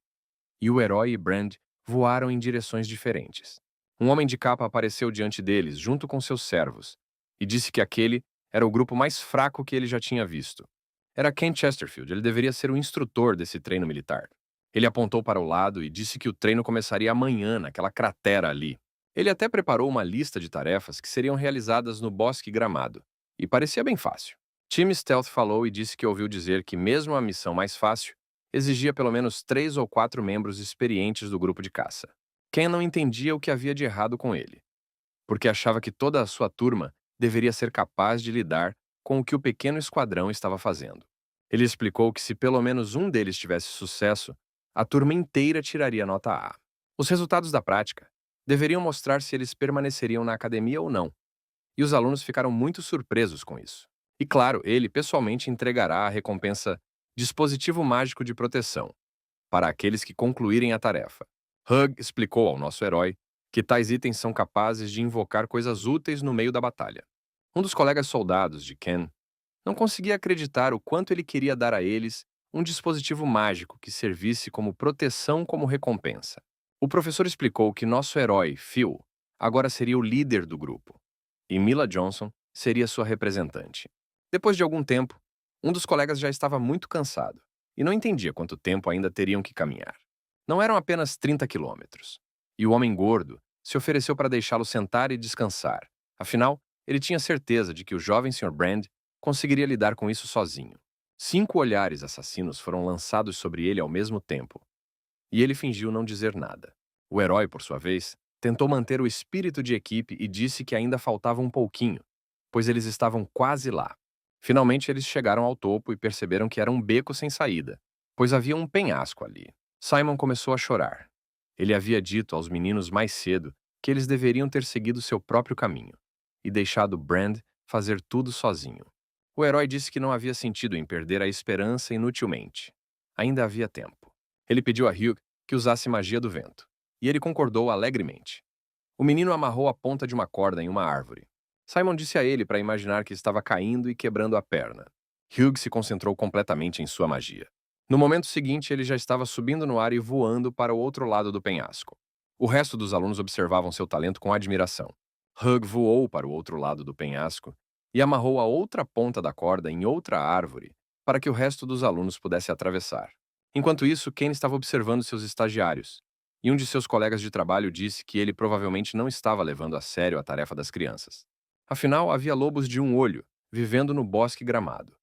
[SPEAKER 1] e o herói e Brand voaram em direções diferentes. Um homem de capa apareceu diante deles, junto com seus servos, e disse que aquele era o grupo mais fraco que ele já tinha visto. Era Ken Chesterfield, ele deveria ser o instrutor desse treino militar. Ele apontou para o lado e disse que o treino começaria amanhã, naquela cratera ali. Ele até preparou uma lista de tarefas que seriam realizadas no Bosque Gramado, e parecia bem fácil. Tim Stealth falou e disse que ouviu dizer que mesmo a missão mais fácil exigia pelo menos 3 ou 4 membros experientes do grupo de caça. Ken não entendia o que havia de errado com ele, porque achava que toda a sua turma deveria ser capaz de lidar com o que o pequeno esquadrão estava fazendo. Ele explicou que se pelo menos um deles tivesse sucesso, a turma inteira tiraria nota A. Os resultados da prática deveriam mostrar se eles permaneceriam na academia ou não, e os alunos ficaram muito surpresos com isso. E claro, ele pessoalmente entregará a recompensa Dispositivo Mágico de Proteção para aqueles que concluírem a tarefa. Hug explicou ao nosso herói que tais itens são capazes de invocar coisas úteis no meio da batalha. Um dos colegas soldados de Ken não conseguia acreditar o quanto ele queria dar a eles um dispositivo mágico que servisse como proteção como recompensa. O professor explicou que nosso herói, Phil, agora seria o líder do grupo, e Mila Johnson seria sua representante. Depois de algum tempo, um dos colegas já estava muito cansado e não entendia quanto tempo ainda teriam que caminhar. Não eram apenas 30 quilômetros. E o homem gordo se ofereceu para deixá-lo sentar e descansar. Afinal, ele tinha certeza de que o jovem Sr. Brand conseguiria lidar com isso sozinho. 5 olhares assassinos foram lançados sobre ele ao mesmo tempo, e ele fingiu não dizer nada. O herói, por sua vez, tentou manter o espírito de equipe e disse que ainda faltava um pouquinho, pois eles estavam quase lá. Finalmente, eles chegaram ao topo e perceberam que era um beco sem saída, pois havia um penhasco ali. Simon começou a chorar. Ele havia dito aos meninos mais cedo que eles deveriam ter seguido seu próprio caminho e deixado Brand fazer tudo sozinho. O herói disse que não havia sentido em perder a esperança inutilmente. Ainda havia tempo. Ele pediu a Hugh que usasse magia do vento, e ele concordou alegremente. O menino amarrou a ponta de uma corda em uma árvore. Simon disse a ele para imaginar que estava caindo e quebrando a perna. Hugh se concentrou completamente em sua magia. No momento seguinte, ele já estava subindo no ar e voando para o outro lado do penhasco. O resto dos alunos observavam seu talento com admiração. Hugh voou para o outro lado do penhasco e amarrou a outra ponta da corda em outra árvore para que o resto dos alunos pudesse atravessar. Enquanto isso, Ken estava observando seus estagiários, e um de seus colegas de trabalho disse que ele provavelmente não estava levando a sério a tarefa das crianças. Afinal, havia lobos de um olho, vivendo no bosque gramado.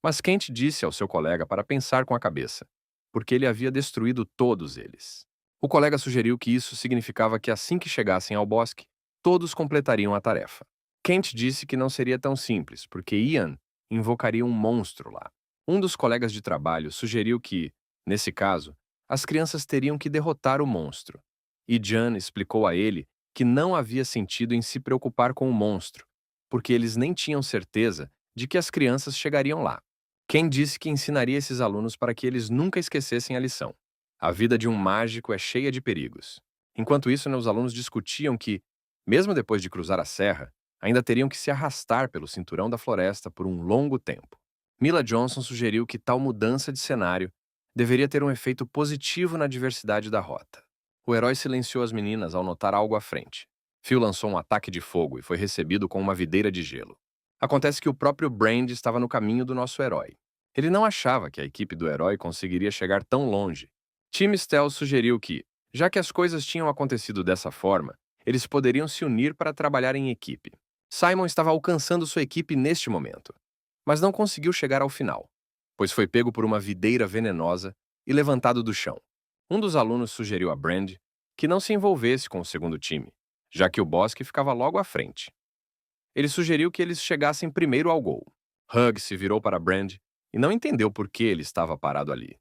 [SPEAKER 1] Mas Kent disse ao seu colega para pensar com a cabeça, porque ele havia destruído todos eles. O colega sugeriu que isso significava que assim que chegassem ao bosque, todos completariam a tarefa. Kent disse que não seria tão simples, porque Ian invocaria um monstro lá. Um dos colegas de trabalho sugeriu que, nesse caso, as crianças teriam que derrotar o monstro. E Jan explicou a ele que não havia sentido em se preocupar com o monstro, porque eles nem tinham certeza de que as crianças chegariam lá. Ken disse que ensinaria esses alunos para que eles nunca esquecessem a lição. A vida de um mágico é cheia de perigos. Enquanto isso, os alunos discutiam que, mesmo depois de cruzar a serra, ainda teriam que se arrastar pelo cinturão da floresta por um longo tempo. Mila Johnson sugeriu que tal mudança de cenário deveria ter um efeito positivo na diversidade da rota. O herói silenciou as meninas ao notar algo à frente. Phil lançou um ataque de fogo e foi recebido com uma videira de gelo. Acontece que o próprio Brand estava no caminho do nosso herói. Ele não achava que a equipe do herói conseguiria chegar tão longe. Tim Stealth sugeriu que, já que as coisas tinham acontecido dessa forma, eles poderiam se unir para trabalhar em equipe. Simon estava alcançando sua equipe neste momento, mas não conseguiu chegar ao final, pois foi pego por uma videira venenosa e levantado do chão. Um dos alunos sugeriu a Brand que não se envolvesse com o segundo time, já que o bosque ficava logo à frente. Ele sugeriu que eles chegassem primeiro ao gol. Hug se virou para Brand e não entendeu por que ele estava parado ali.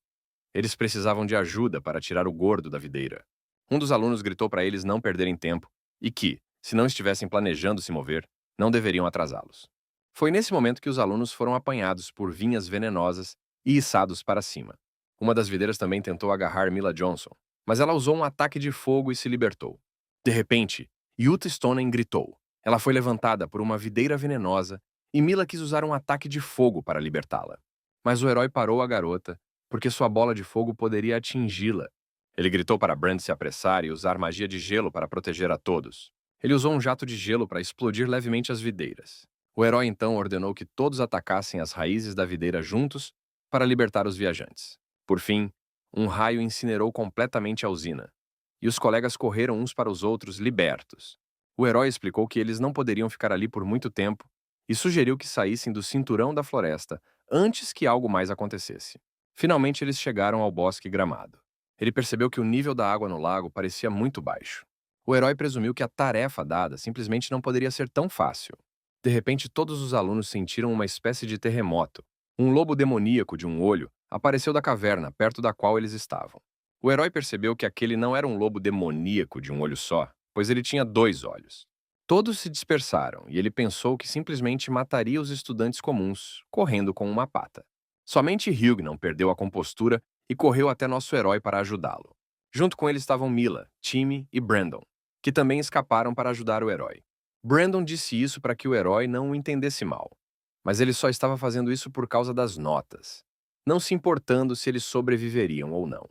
[SPEAKER 1] Eles precisavam de ajuda para tirar o gordo da videira. Um dos alunos gritou para eles não perderem tempo e que, se não estivessem planejando se mover, não deveriam atrasá-los. Foi nesse momento que os alunos foram apanhados por vinhas venenosas e içados para cima. Uma das videiras também tentou agarrar Mila Johnson, mas ela usou um ataque de fogo e se libertou. De repente, Yuta Stonen gritou. Ela foi levantada por uma videira venenosa e Mila quis usar um ataque de fogo para libertá-la. Mas o herói parou a garota, porque sua bola de fogo poderia atingi-la. Ele gritou para Brand se apressar e usar magia de gelo para proteger a todos. Ele usou um jato de gelo para explodir levemente as videiras. O herói então ordenou que todos atacassem as raízes da videira juntos para libertar os viajantes. Por fim, um raio incinerou completamente a usina, e os colegas correram uns para os outros libertos. O herói explicou que eles não poderiam ficar ali por muito tempo e sugeriu que saíssem do cinturão da floresta antes que algo mais acontecesse. Finalmente eles chegaram ao bosque gramado. Ele percebeu que o nível da água no lago parecia muito baixo. O herói presumiu que a tarefa dada simplesmente não poderia ser tão fácil. De repente, todos os alunos sentiram uma espécie de terremoto. Um lobo demoníaco de um olho apareceu da caverna perto da qual eles estavam. O herói percebeu que aquele não era um lobo demoníaco de um olho só, pois ele tinha 2 olhos. Todos se dispersaram e ele pensou que simplesmente mataria os estudantes comuns, correndo com uma pata. Somente Hugh não perdeu a compostura e correu até nosso herói para ajudá-lo. Junto com ele estavam Mila, Timmy e Brandon, que também escaparam para ajudar o herói. Brandon disse isso para que o herói não o entendesse mal, mas ele só estava fazendo isso por causa das notas, não se importando se eles sobreviveriam ou não.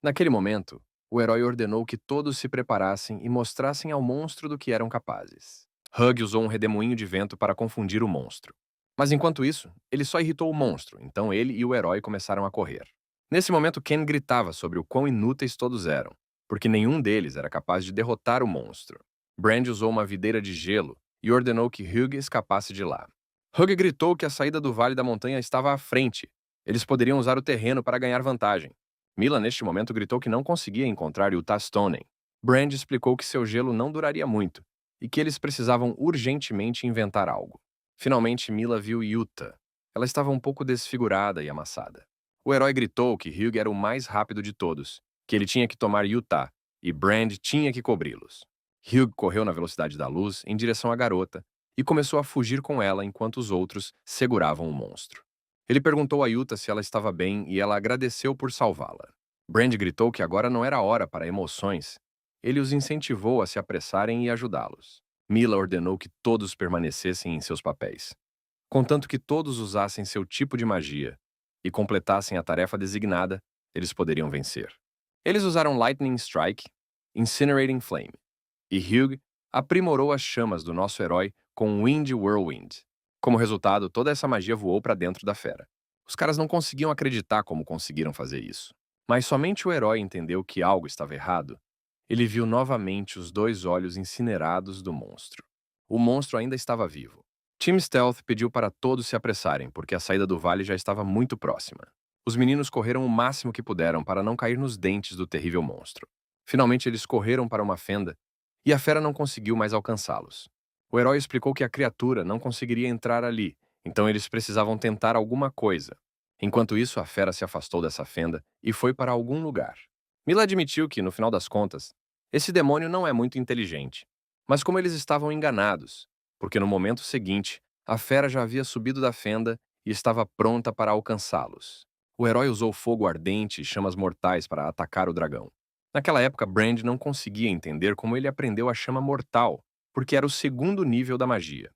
[SPEAKER 1] Naquele momento, o herói ordenou que todos se preparassem e mostrassem ao monstro do que eram capazes. Hugh usou um redemoinho de vento para confundir o monstro. Mas enquanto isso, ele só irritou o monstro, então ele e o herói começaram a correr. Nesse momento, Ken gritava sobre o quão inúteis todos eram, porque nenhum deles era capaz de derrotar o monstro. Brand usou uma videira de gelo e ordenou que Hugh escapasse de lá. Hugh gritou que a saída do Vale da Montanha estava à frente. Eles poderiam usar o terreno para ganhar vantagem. Mila, neste momento, gritou que não conseguia encontrar Yuta Stonen. Brand explicou que seu gelo não duraria muito e que eles precisavam urgentemente inventar algo. Finalmente, Mila viu Yuta. Ela estava um pouco desfigurada e amassada. O herói gritou que Hugh era o mais rápido de todos, que ele tinha que tomar Yuta e Brand tinha que cobri-los. Hugh correu na velocidade da luz em direção à garota e começou a fugir com ela enquanto os outros seguravam o monstro. Ele perguntou a Yuta se ela estava bem e ela agradeceu por salvá-la. Brand gritou que agora não era hora para emoções. Ele os incentivou a se apressarem e ajudá-los. Mila ordenou que todos permanecessem em seus papéis, contanto que todos usassem seu tipo de magia e completassem a tarefa designada, eles poderiam vencer. Eles usaram Lightning Strike, Incinerating Flame, e Hugh aprimorou as chamas do nosso herói com Wind Whirlwind. Como resultado, toda essa magia voou para dentro da fera. Os caras não conseguiam acreditar como conseguiram fazer isso. Mas somente o herói entendeu que algo estava errado. Ele viu novamente os 2 olhos incinerados do monstro. O monstro ainda estava vivo. Team Stealth pediu para todos se apressarem, porque a saída do vale já estava muito próxima. Os meninos correram o máximo que puderam para não cair nos dentes do terrível monstro. Finalmente eles correram para uma fenda e a fera não conseguiu mais alcançá-los. O herói explicou que a criatura não conseguiria entrar ali, então eles precisavam tentar alguma coisa. Enquanto isso, a fera se afastou dessa fenda e foi para algum lugar. Mila admitiu que, no final das contas, esse demônio não é muito inteligente. Mas como eles estavam enganados, porque no momento seguinte, a fera já havia subido da fenda e estava pronta para alcançá-los. O herói usou fogo ardente e chamas mortais para atacar o dragão. Naquela época, Brand não conseguia entender como ele aprendeu a chama mortal, porque era o 2º nível da magia.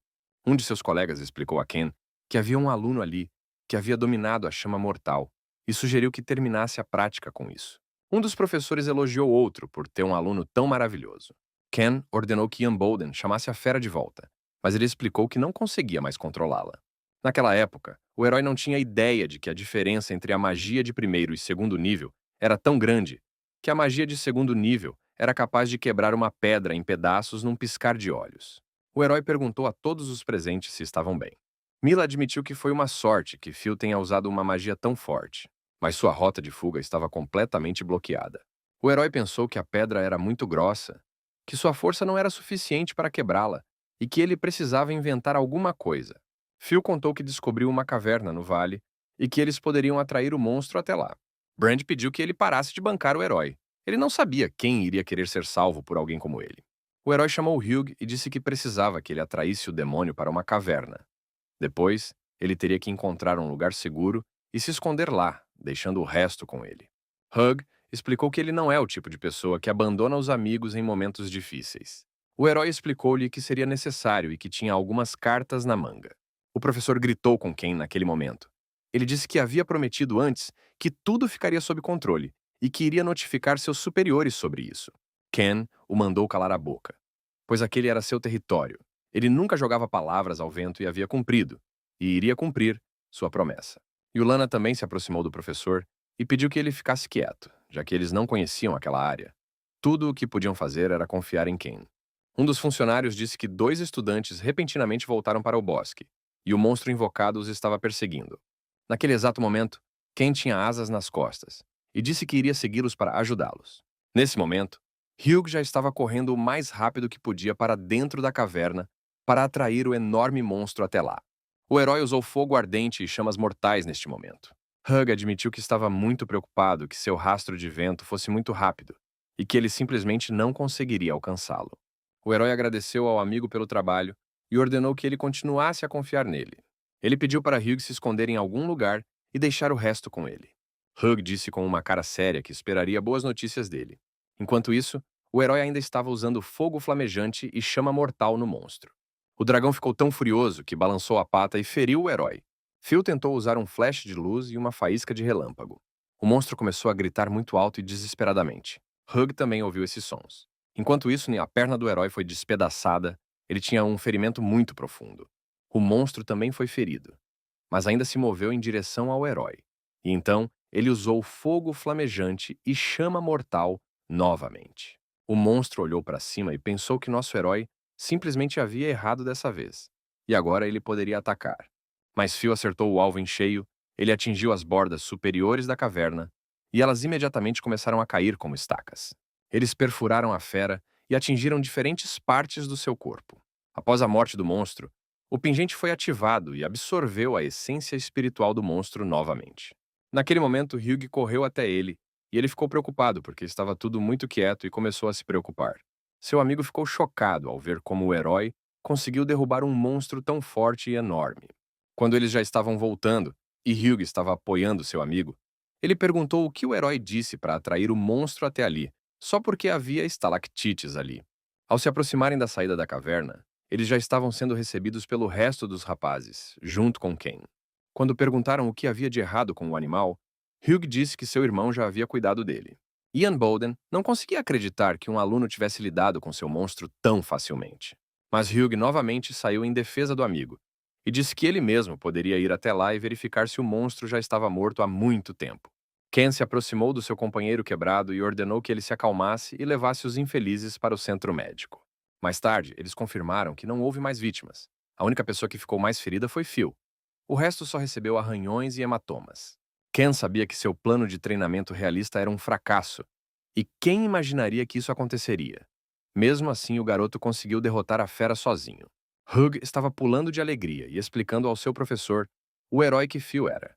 [SPEAKER 1] Um de seus colegas explicou a Ken que havia um aluno ali que havia dominado a chama mortal e sugeriu que terminasse a prática com isso. Um dos professores elogiou outro por ter um aluno tão maravilhoso. Ken ordenou que Ian Bolden chamasse a fera de volta, mas ele explicou que não conseguia mais controlá-la. Naquela época, o herói não tinha ideia de que a diferença entre a magia de 1º e 2º nível era tão grande que a magia de 2º nível era capaz de quebrar uma pedra em pedaços num piscar de olhos. O herói perguntou a todos os presentes se estavam bem. Mila admitiu que foi uma sorte que Phil tenha usado uma magia tão forte, mas sua rota de fuga estava completamente bloqueada. O herói pensou que a pedra era muito grossa, que sua força não era suficiente para quebrá-la e que ele precisava inventar alguma coisa. Phil contou que descobriu uma caverna no vale e que eles poderiam atrair o monstro até lá. Brand pediu que ele parasse de bancar o herói. Ele não sabia quem iria querer ser salvo por alguém como ele. O herói chamou Hugh e disse que precisava que ele atraísse o demônio para uma caverna. Depois, ele teria que encontrar um lugar seguro e se esconder lá, deixando o resto com ele. Hug explicou que ele não é o tipo de pessoa que abandona os amigos em momentos difíceis. O herói explicou-lhe que seria necessário e que tinha algumas cartas na manga. O professor gritou com Ken naquele momento. Ele disse que havia prometido antes que tudo ficaria sob controle e que iria notificar seus superiores sobre isso. Ken o mandou calar a boca, pois aquele era seu território. Ele nunca jogava palavras ao vento e havia cumprido, e iria cumprir, sua promessa. Yulana também se aproximou do professor e pediu que ele ficasse quieto, já que eles não conheciam aquela área. Tudo o que podiam fazer era confiar em Ken. Um dos funcionários disse que 2 estudantes repentinamente voltaram para o bosque, e o monstro invocado os estava perseguindo. Naquele exato momento, Ken tinha asas nas costas, e disse que iria segui-los para ajudá-los. Nesse momento, Hugh já estava correndo o mais rápido que podia para dentro da caverna para atrair o enorme monstro até lá. O herói usou fogo ardente e chamas mortais neste momento. Hug admitiu que estava muito preocupado que seu rastro de vento fosse muito rápido e que ele simplesmente não conseguiria alcançá-lo. O herói agradeceu ao amigo pelo trabalho e ordenou que ele continuasse a confiar nele. Ele pediu para Hugh se esconder em algum lugar e deixar o resto com ele. Hug disse com uma cara séria que esperaria boas notícias dele. Enquanto isso, o herói ainda estava usando fogo flamejante e chama mortal no monstro. O dragão ficou tão furioso que balançou a pata e feriu o herói. Phil tentou usar um flash de luz e uma faísca de relâmpago. O monstro começou a gritar muito alto e desesperadamente. Hug também ouviu esses sons. Enquanto isso, a perna do herói foi despedaçada. Ele tinha um ferimento muito profundo. O monstro também foi ferido, mas ainda se moveu em direção ao herói. E então, ele usou fogo flamejante e chama mortal novamente. O monstro olhou para cima e pensou que nosso herói simplesmente havia errado dessa vez, e agora ele poderia atacar. Mas Phil acertou o alvo em cheio, ele atingiu as bordas superiores da caverna, e elas imediatamente começaram a cair como estacas. Eles perfuraram a fera e atingiram diferentes partes do seu corpo. Após a morte do monstro, o pingente foi ativado e absorveu a essência espiritual do monstro novamente. Naquele momento, Hugh correu até ele, e ele ficou preocupado porque estava tudo muito quieto e começou a se preocupar. Seu amigo ficou chocado ao ver como o herói conseguiu derrubar um monstro tão forte e enorme. Quando eles já estavam voltando, e Hugh estava apoiando seu amigo, ele perguntou o que o herói disse para atrair o monstro até ali, só porque havia estalactites ali. Ao se aproximarem da saída da caverna, eles já estavam sendo recebidos pelo resto dos rapazes, junto com Ken. Quando perguntaram o que havia de errado com o animal, Hugh disse que seu irmão já havia cuidado dele. Ian Bolden não conseguia acreditar que um aluno tivesse lidado com seu monstro tão facilmente. Mas Hugh novamente saiu em defesa do amigo e disse que ele mesmo poderia ir até lá e verificar se o monstro já estava morto há muito tempo. Ken se aproximou do seu companheiro quebrado e ordenou que ele se acalmasse e levasse os infelizes para o centro médico. Mais tarde, eles confirmaram que não houve mais vítimas. A única pessoa que ficou mais ferida foi Phil. O resto só recebeu arranhões e hematomas. Ken sabia que seu plano de treinamento realista era um fracasso. E quem imaginaria que isso aconteceria? Mesmo assim, o garoto conseguiu derrotar a fera sozinho. Hugh estava pulando de alegria e explicando ao seu professor o herói que Phil era.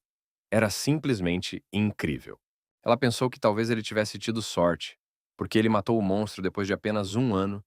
[SPEAKER 1] Era simplesmente incrível. Ela pensou que talvez ele tivesse tido sorte, porque ele matou o monstro depois de apenas 1 ano.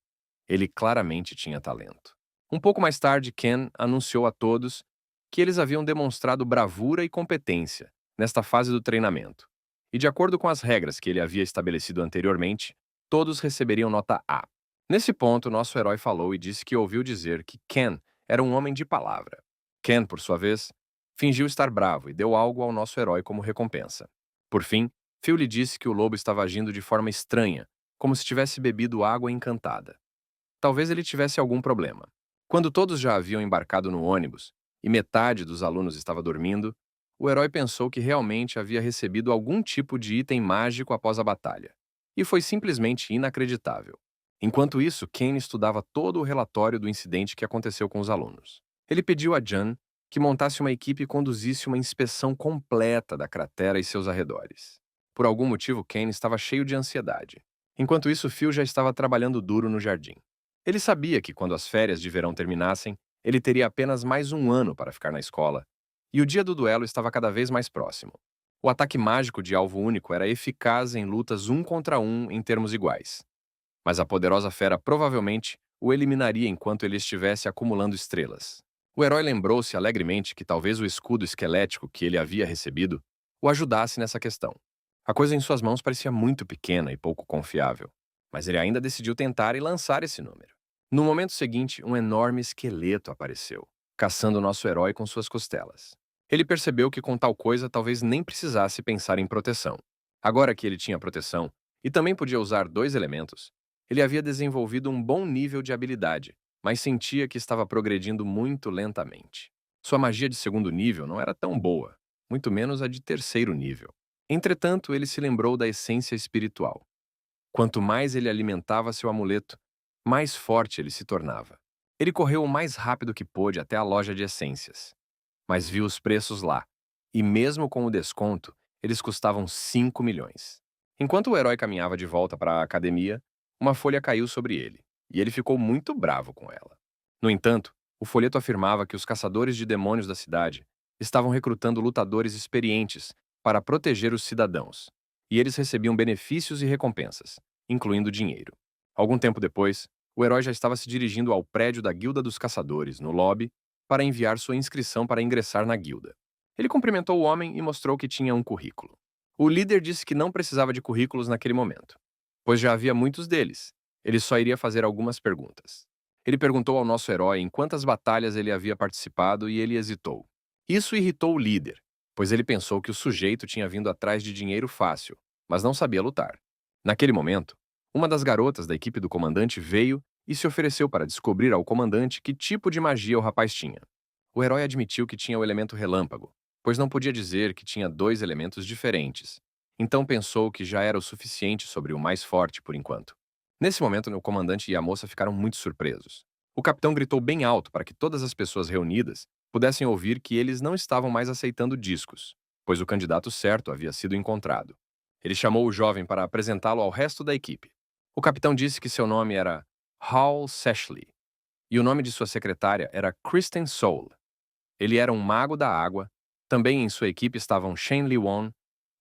[SPEAKER 1] Ele claramente tinha talento. Um pouco mais tarde, Ken anunciou a todos que eles haviam demonstrado bravura e competência nesta fase do treinamento. E de acordo com as regras que ele havia estabelecido anteriormente, todos receberiam nota A. Nesse ponto, nosso herói falou e disse que ouviu dizer que Ken era um homem de palavra. Ken, por sua vez, fingiu estar bravo e deu algo ao nosso herói como recompensa. Por fim, Phil lhe disse que o lobo estava agindo de forma estranha, como se tivesse bebido água encantada. Talvez ele tivesse algum problema. Quando todos já haviam embarcado no ônibus e metade dos alunos estava dormindo, o herói pensou que realmente havia recebido algum tipo de item mágico após a batalha. E foi simplesmente inacreditável. Enquanto isso, Ken estudava todo o relatório do incidente que aconteceu com os alunos. Ele pediu a Jan que montasse uma equipe e conduzisse uma inspeção completa da cratera e seus arredores. Por algum motivo, Ken estava cheio de ansiedade. Enquanto isso, Phil já estava trabalhando duro no jardim. Ele sabia que quando as férias de verão terminassem, ele teria apenas mais 1 ano para ficar na escola, e o dia do duelo estava cada vez mais próximo. O ataque mágico de alvo único era eficaz em lutas 1 contra 1 em termos iguais. Mas a poderosa fera provavelmente o eliminaria enquanto ele estivesse acumulando estrelas. O herói lembrou-se alegremente que talvez o escudo esquelético que ele havia recebido o ajudasse nessa questão. A coisa em suas mãos parecia muito pequena e pouco confiável, mas ele ainda decidiu tentar e lançar esse número. No momento seguinte, um enorme esqueleto apareceu, caçando nosso herói com suas costelas. Ele percebeu que com tal coisa talvez nem precisasse pensar em proteção. Agora que ele tinha proteção e também podia usar dois elementos, ele havia desenvolvido um bom nível de habilidade, mas sentia que estava progredindo muito lentamente. Sua magia de segundo nível não era tão boa, muito menos a de terceiro nível. Entretanto, ele se lembrou da essência espiritual. Quanto mais ele alimentava seu amuleto, mais forte ele se tornava. Ele correu o mais rápido que pôde até a loja de essências, mas viu os preços lá, e mesmo com o desconto, eles custavam 5 milhões. Enquanto o herói caminhava de volta para a academia, uma folha caiu sobre ele, e ele ficou muito bravo com ela. No entanto, o folheto afirmava que os caçadores de demônios da cidade estavam recrutando lutadores experientes para proteger os cidadãos, e eles recebiam benefícios e recompensas, incluindo dinheiro. Algum tempo depois, o herói já estava se dirigindo ao prédio da Guilda dos Caçadores, no lobby, para enviar sua inscrição para ingressar na guilda. Ele cumprimentou o homem e mostrou que tinha um currículo. O líder disse que não precisava de currículos naquele momento, pois já havia muitos deles. Ele só iria fazer algumas perguntas. Ele perguntou ao nosso herói em quantas batalhas ele havia participado e ele hesitou. Isso irritou o líder, pois ele pensou que o sujeito tinha vindo atrás de dinheiro fácil, mas não sabia lutar. Naquele momento, uma das garotas da equipe do comandante veio e se ofereceu para descobrir ao comandante que tipo de magia o rapaz tinha. O herói admitiu que tinha o elemento relâmpago, pois não podia dizer que tinha dois elementos diferentes. Então pensou que já era o suficiente sobre o mais forte por enquanto. Nesse momento, o comandante e a moça ficaram muito surpresos. O capitão gritou bem alto para que todas as pessoas reunidas pudessem ouvir que eles não estavam mais aceitando discos, pois o candidato certo havia sido encontrado. Ele chamou o jovem para apresentá-lo ao resto da equipe. O capitão disse que seu nome era Hal Sashley e o nome de sua secretária era Kristen Soul. Ele era um mago da água. Também em sua equipe estavam Shen Li-won,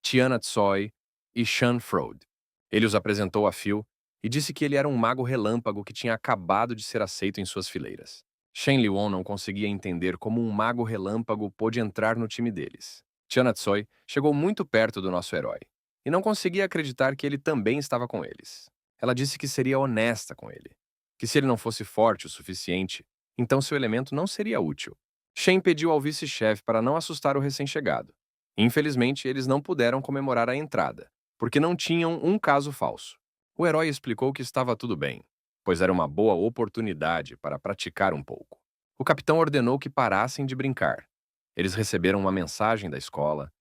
[SPEAKER 1] Tiana Tsoi e Shan Frode. Ele os apresentou a Phil e disse que ele era um mago relâmpago que tinha acabado de ser aceito em suas fileiras. Shen Li-won não conseguia entender como um mago relâmpago pôde entrar no time deles. Tiana Tsoi chegou muito perto do nosso herói e não conseguia acreditar que ele também estava com eles. Ela disse que seria honesta com ele, que se ele não fosse forte o suficiente, então seu elemento não seria útil. Shen pediu ao vice-chefe para não assustar o recém-chegado. Infelizmente, eles não puderam comemorar a entrada, porque não tinham um caso falso. O herói explicou que estava tudo bem, pois era uma boa oportunidade para praticar um pouco. O capitão ordenou que parassem de brincar. Eles receberam uma mensagem da escola.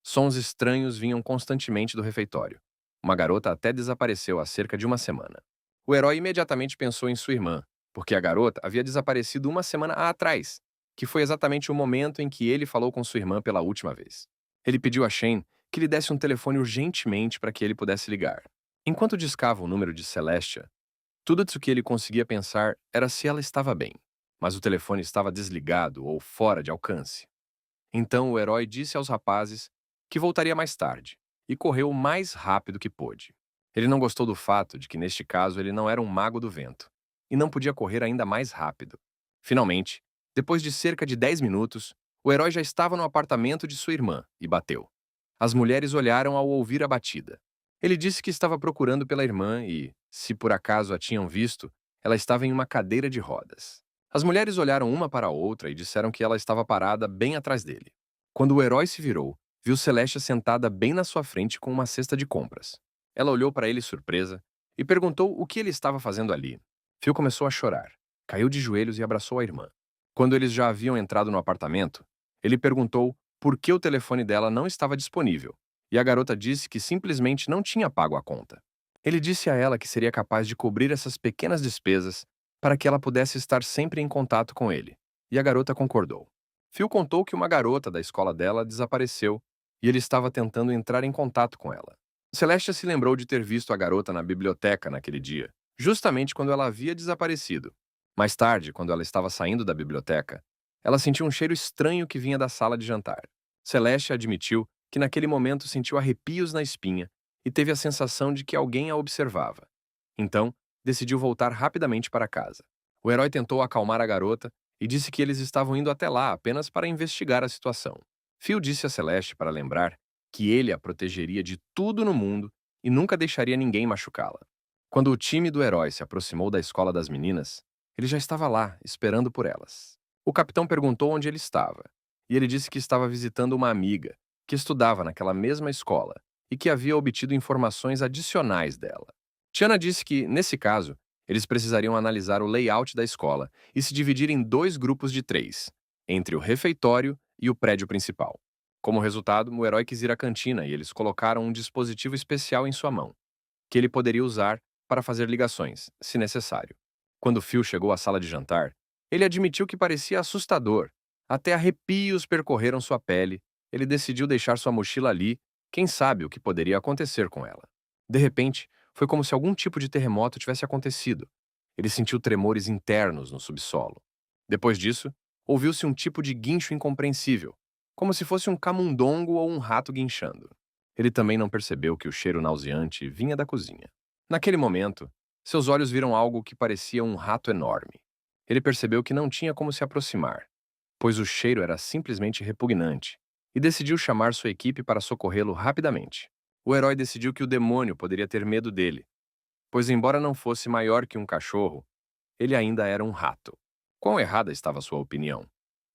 [SPEAKER 1] Sons estranhos vinham constantemente do refeitório. Uma garota até desapareceu há cerca de uma semana. O herói imediatamente pensou em sua irmã, porque a garota havia desaparecido uma semana atrás, que foi exatamente o momento em que ele falou com sua irmã pela última vez. Ele pediu a Shen que lhe desse um telefone urgentemente para que ele pudesse ligar. Enquanto discava o número de Celestia, tudo o que ele conseguia pensar era se ela estava bem, mas o telefone estava desligado ou fora de alcance. Então o herói disse aos rapazes que voltaria mais tarde e correu o mais rápido que pôde. Ele não gostou do fato de que, neste caso, ele não era um mago do vento e não podia correr ainda mais rápido. Finalmente, depois de cerca de 10 minutos, o herói já estava no apartamento de sua irmã e bateu. As mulheres olharam ao ouvir a batida. Ele disse que estava procurando pela irmã e, se por acaso a tinham visto, ela estava em uma cadeira de rodas. As mulheres olharam uma para a outra e disseram que ela estava parada bem atrás dele. Quando o herói se virou, viu Celestia sentada bem na sua frente com uma cesta de compras. Ela olhou para ele surpresa e perguntou o que ele estava fazendo ali. Phil começou a chorar, caiu de joelhos e abraçou a irmã. Quando eles já haviam entrado no apartamento, ele perguntou por que o telefone dela não estava disponível, e a garota disse que simplesmente não tinha pago a conta. Ele disse a ela que seria capaz de cobrir essas pequenas despesas para que ela pudesse estar sempre em contato com ele, e a garota concordou. Phil contou que uma garota da escola dela desapareceu e ele estava tentando entrar em contato com ela. Celestia se lembrou de ter visto a garota na biblioteca naquele dia, justamente quando ela havia desaparecido. Mais tarde, quando ela estava saindo da biblioteca, ela sentiu um cheiro estranho que vinha da sala de jantar. Celestia admitiu que naquele momento sentiu arrepios na espinha e teve a sensação de que alguém a observava. Então, decidiu voltar rapidamente para casa. O herói tentou acalmar a garota e disse que eles estavam indo até lá apenas para investigar a situação. Phil disse a Celeste para lembrar que ele a protegeria de tudo no mundo e nunca deixaria ninguém machucá-la. Quando o time do herói se aproximou da escola das meninas, ele já estava lá, esperando por elas. O capitão perguntou onde ele estava, e ele disse que estava visitando uma amiga, que estudava naquela mesma escola e que havia obtido informações adicionais dela. Tiana disse que, nesse caso, eles precisariam analisar o layout da escola e se dividir em dois grupos de três, entre o refeitório e o prédio principal. Como resultado, o herói quis ir à cantina e eles colocaram um dispositivo especial em sua mão, que ele poderia usar para fazer ligações, se necessário. Quando Phil chegou à sala de jantar, ele admitiu que parecia assustador. Até arrepios percorreram sua pele. Ele decidiu deixar sua mochila ali, quem sabe o que poderia acontecer com ela. De repente, foi como se algum tipo de terremoto tivesse acontecido. Ele sentiu tremores internos no subsolo. Depois disso, ouviu-se um tipo de guincho incompreensível, como se fosse um camundongo ou um rato guinchando. Ele também não percebeu que o cheiro nauseante vinha da cozinha. Naquele momento, seus olhos viram algo que parecia um rato enorme. Ele percebeu que não tinha como se aproximar, pois o cheiro era simplesmente repugnante, e decidiu chamar sua equipe para socorrê-lo rapidamente. O herói decidiu que o demônio poderia ter medo dele, pois, embora não fosse maior que um cachorro, ele ainda era um rato. Quão errada estava sua opinião?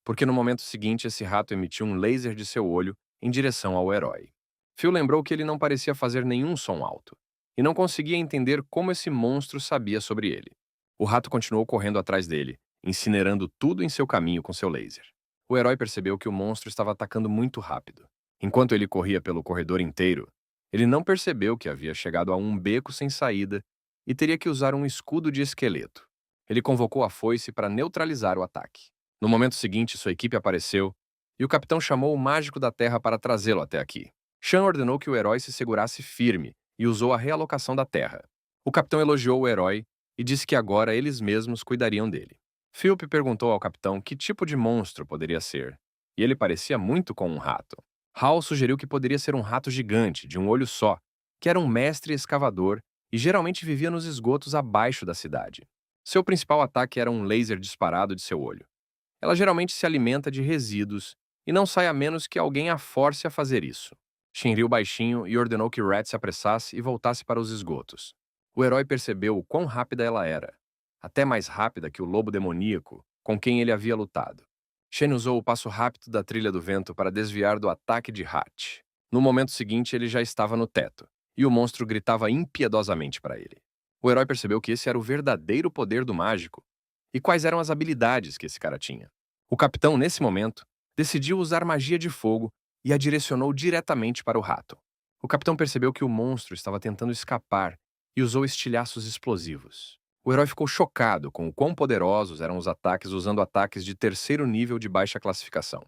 [SPEAKER 1] Porque no momento seguinte esse rato emitiu um laser de seu olho em direção ao herói. Phil lembrou que ele não parecia fazer nenhum som alto, e não conseguia entender como esse monstro sabia sobre ele. O rato continuou correndo atrás dele, incinerando tudo em seu caminho com seu laser. O herói percebeu que o monstro estava atacando muito rápido. Enquanto ele corria pelo corredor inteiro, ele não percebeu que havia chegado a um beco sem saída e teria que usar um escudo de esqueleto. Ele convocou a foice para neutralizar o ataque. No momento seguinte, sua equipe apareceu e o capitão chamou o mágico da terra para trazê-lo até aqui. Shan ordenou que o herói se segurasse firme e usou a realocação da terra. O capitão elogiou o herói e disse que agora eles mesmos cuidariam dele. Philip perguntou ao capitão que tipo de monstro poderia ser, e ele parecia muito com um rato. Hal sugeriu que poderia ser um rato gigante, de um olho só, que era um mestre escavador e geralmente vivia nos esgotos abaixo da cidade. Seu principal ataque era um laser disparado de seu olho. Ela geralmente se alimenta de resíduos e não sai a menos que alguém a force a fazer isso. Shin riu baixinho e ordenou que Rat se apressasse e voltasse para os esgotos. O herói percebeu o quão rápida ela era, até mais rápida que o lobo demoníaco com quem ele havia lutado. Shen usou o passo rápido da trilha do vento para desviar do ataque de Hatch. No momento seguinte, ele já estava no teto, e o monstro gritava impiedosamente para ele. O herói percebeu que esse era o verdadeiro poder do mágico, e quais eram as habilidades que esse cara tinha. O capitão, nesse momento, decidiu usar magia de fogo e a direcionou diretamente para o rato. O capitão percebeu que o monstro estava tentando escapar e usou estilhaços explosivos. O herói ficou chocado com o quão poderosos eram os ataques usando ataques de terceiro nível de baixa classificação.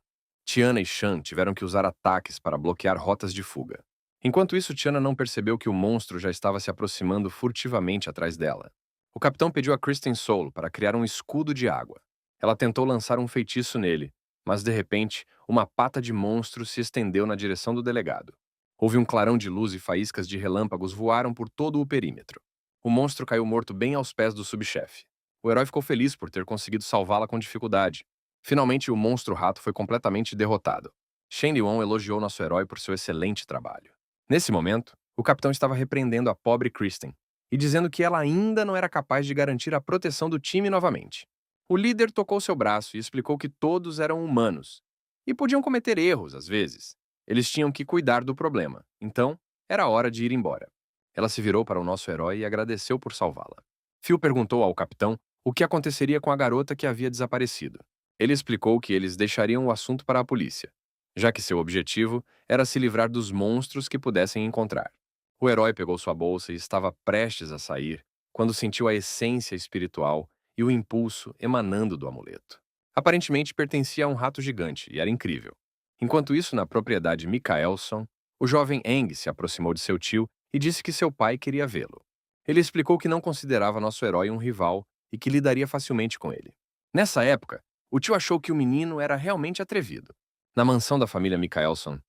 [SPEAKER 1] Tiana e Shan tiveram que usar ataques para bloquear rotas de fuga. Enquanto isso, Tiana não percebeu que o monstro já estava se aproximando furtivamente atrás dela. O capitão pediu a Kristen Soul para criar um escudo de água. Ela tentou lançar um feitiço nele, mas de repente, uma pata de monstro se estendeu na direção do delegado. Houve um clarão de luz e faíscas de relâmpagos voaram por todo o perímetro. O monstro caiu morto bem aos pés do subchefe. O herói ficou feliz por ter conseguido salvá-la com dificuldade. Finalmente, o monstro-rato foi completamente derrotado. Shen Liuan elogiou nosso herói por seu excelente trabalho. Nesse momento, o capitão estava repreendendo a pobre Kristen e dizendo que ela ainda não era capaz de garantir a proteção do time novamente. O líder tocou seu braço e explicou que todos eram humanos e podiam cometer erros às vezes. Eles tinham que cuidar do problema, então era hora de ir embora. Ela se virou para o nosso herói e agradeceu por salvá-la. Phil perguntou ao capitão o que aconteceria com a garota que havia desaparecido. Ele explicou que eles deixariam o assunto para a polícia, já que seu objetivo era se livrar dos monstros que pudessem encontrar. O herói pegou sua bolsa e estava prestes a sair quando sentiu a essência espiritual e o impulso emanando do amuleto. Aparentemente pertencia a um rato gigante e era incrível. Enquanto isso, na propriedade Mikaelson, o jovem Eng se aproximou de seu tio e disse que seu pai queria vê-lo. Ele explicou que não considerava nosso herói um rival e que lidaria facilmente com ele. Nessa época, o tio achou que o menino era realmente atrevido. Na mansão da família Mikaelson,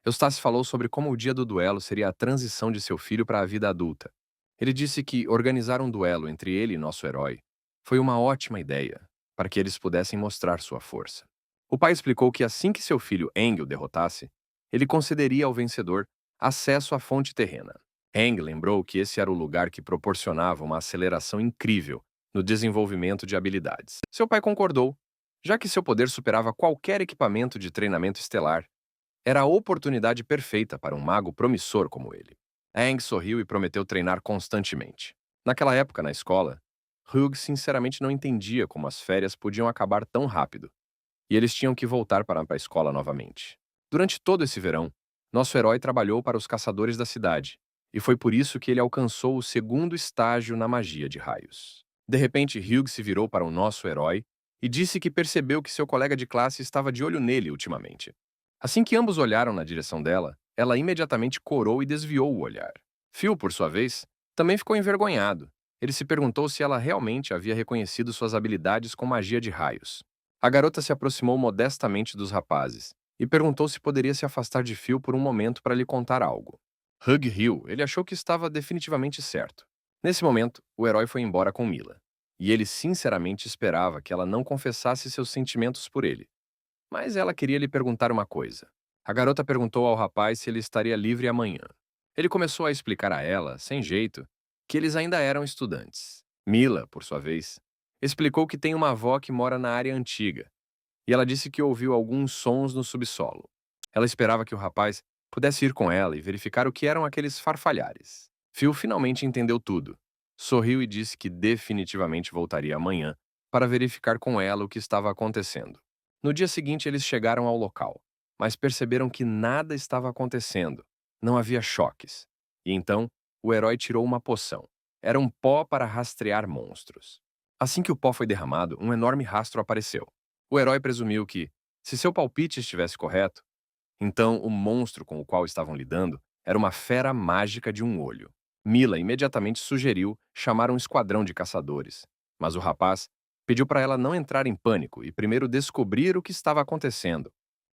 [SPEAKER 1] Eustace falou sobre como o dia do duelo seria a transição de seu filho para a vida adulta. Ele disse que organizar um duelo entre ele e nosso herói foi uma ótima ideia para que eles pudessem mostrar sua força. O pai explicou que assim que seu filho Eng o derrotasse, ele concederia ao vencedor acesso à fonte terrena. Aang lembrou que esse era o lugar que proporcionava uma aceleração incrível no desenvolvimento de habilidades. Seu pai concordou, já que seu poder superava qualquer equipamento de treinamento estelar. Era a oportunidade perfeita para um mago promissor como ele. Aang sorriu e prometeu treinar constantemente. Naquela época, na escola, Hugh sinceramente não entendia como as férias podiam acabar tão rápido, e eles tinham que voltar para a escola novamente. Durante todo esse verão, nosso herói trabalhou para os caçadores da cidade, e foi por isso que ele alcançou o segundo estágio na magia de raios. De repente, Hugh se virou para o nosso herói e disse que percebeu que seu colega de classe estava de olho nele ultimamente. Assim que ambos olharam na direção dela, ela imediatamente corou e desviou o olhar. Phil, por sua vez, também ficou envergonhado. Ele se perguntou se ela realmente havia reconhecido suas habilidades com magia de raios. A garota se aproximou modestamente dos rapazes e perguntou se poderia se afastar de Phil por um momento para lhe contar algo. Hugh riu, ele achou que estava definitivamente certo. Nesse momento, o herói foi embora com Mila, e ele sinceramente esperava que ela não confessasse seus sentimentos por ele. Mas ela queria lhe perguntar uma coisa. A garota perguntou ao rapaz se ele estaria livre amanhã. Ele começou a explicar a ela, sem jeito, que eles ainda eram estudantes. Mila, por sua vez, explicou que tem uma avó que mora na área antiga, e ela disse que ouviu alguns sons no subsolo. Ela esperava que o rapaz pudesse ir com ela e verificar o que eram aqueles farfalhares. Phil finalmente entendeu tudo. Sorriu e disse que definitivamente voltaria amanhã para verificar com ela o que estava acontecendo. No dia seguinte, eles chegaram ao local, mas perceberam que nada estava acontecendo. Não havia choques. E então, o herói tirou uma poção. Era um pó para rastrear monstros. Assim que o pó foi derramado, um enorme rastro apareceu. O herói presumiu que, se seu palpite estivesse correto, então o monstro com o qual estavam lidando era uma fera mágica de um olho. Mila imediatamente sugeriu chamar um esquadrão de caçadores, mas o rapaz pediu para ela não entrar em pânico e primeiro descobrir o que estava acontecendo.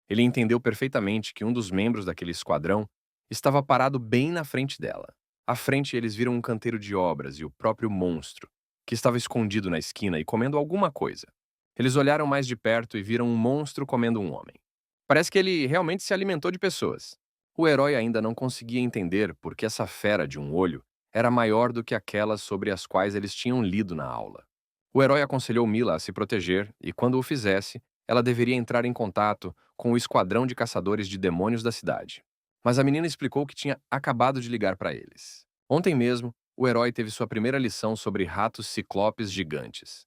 [SPEAKER 1] Ele entendeu perfeitamente que um dos membros daquele esquadrão estava parado bem na frente dela. À frente, eles viram um canteiro de obras e o próprio monstro, que estava escondido na esquina e comendo alguma coisa. Eles olharam mais de perto e viram um monstro comendo um homem. Parece que ele realmente se alimentou de pessoas. O herói ainda não conseguia entender por que essa fera de um olho era maior do que aquelas sobre as quais eles tinham lido na aula. O herói aconselhou Mila a se proteger e, quando o fizesse, ela deveria entrar em contato com o esquadrão de caçadores de demônios da cidade. Mas a menina explicou que tinha acabado de ligar para eles. Ontem mesmo, o herói teve sua primeira lição sobre ratos ciclopes gigantes.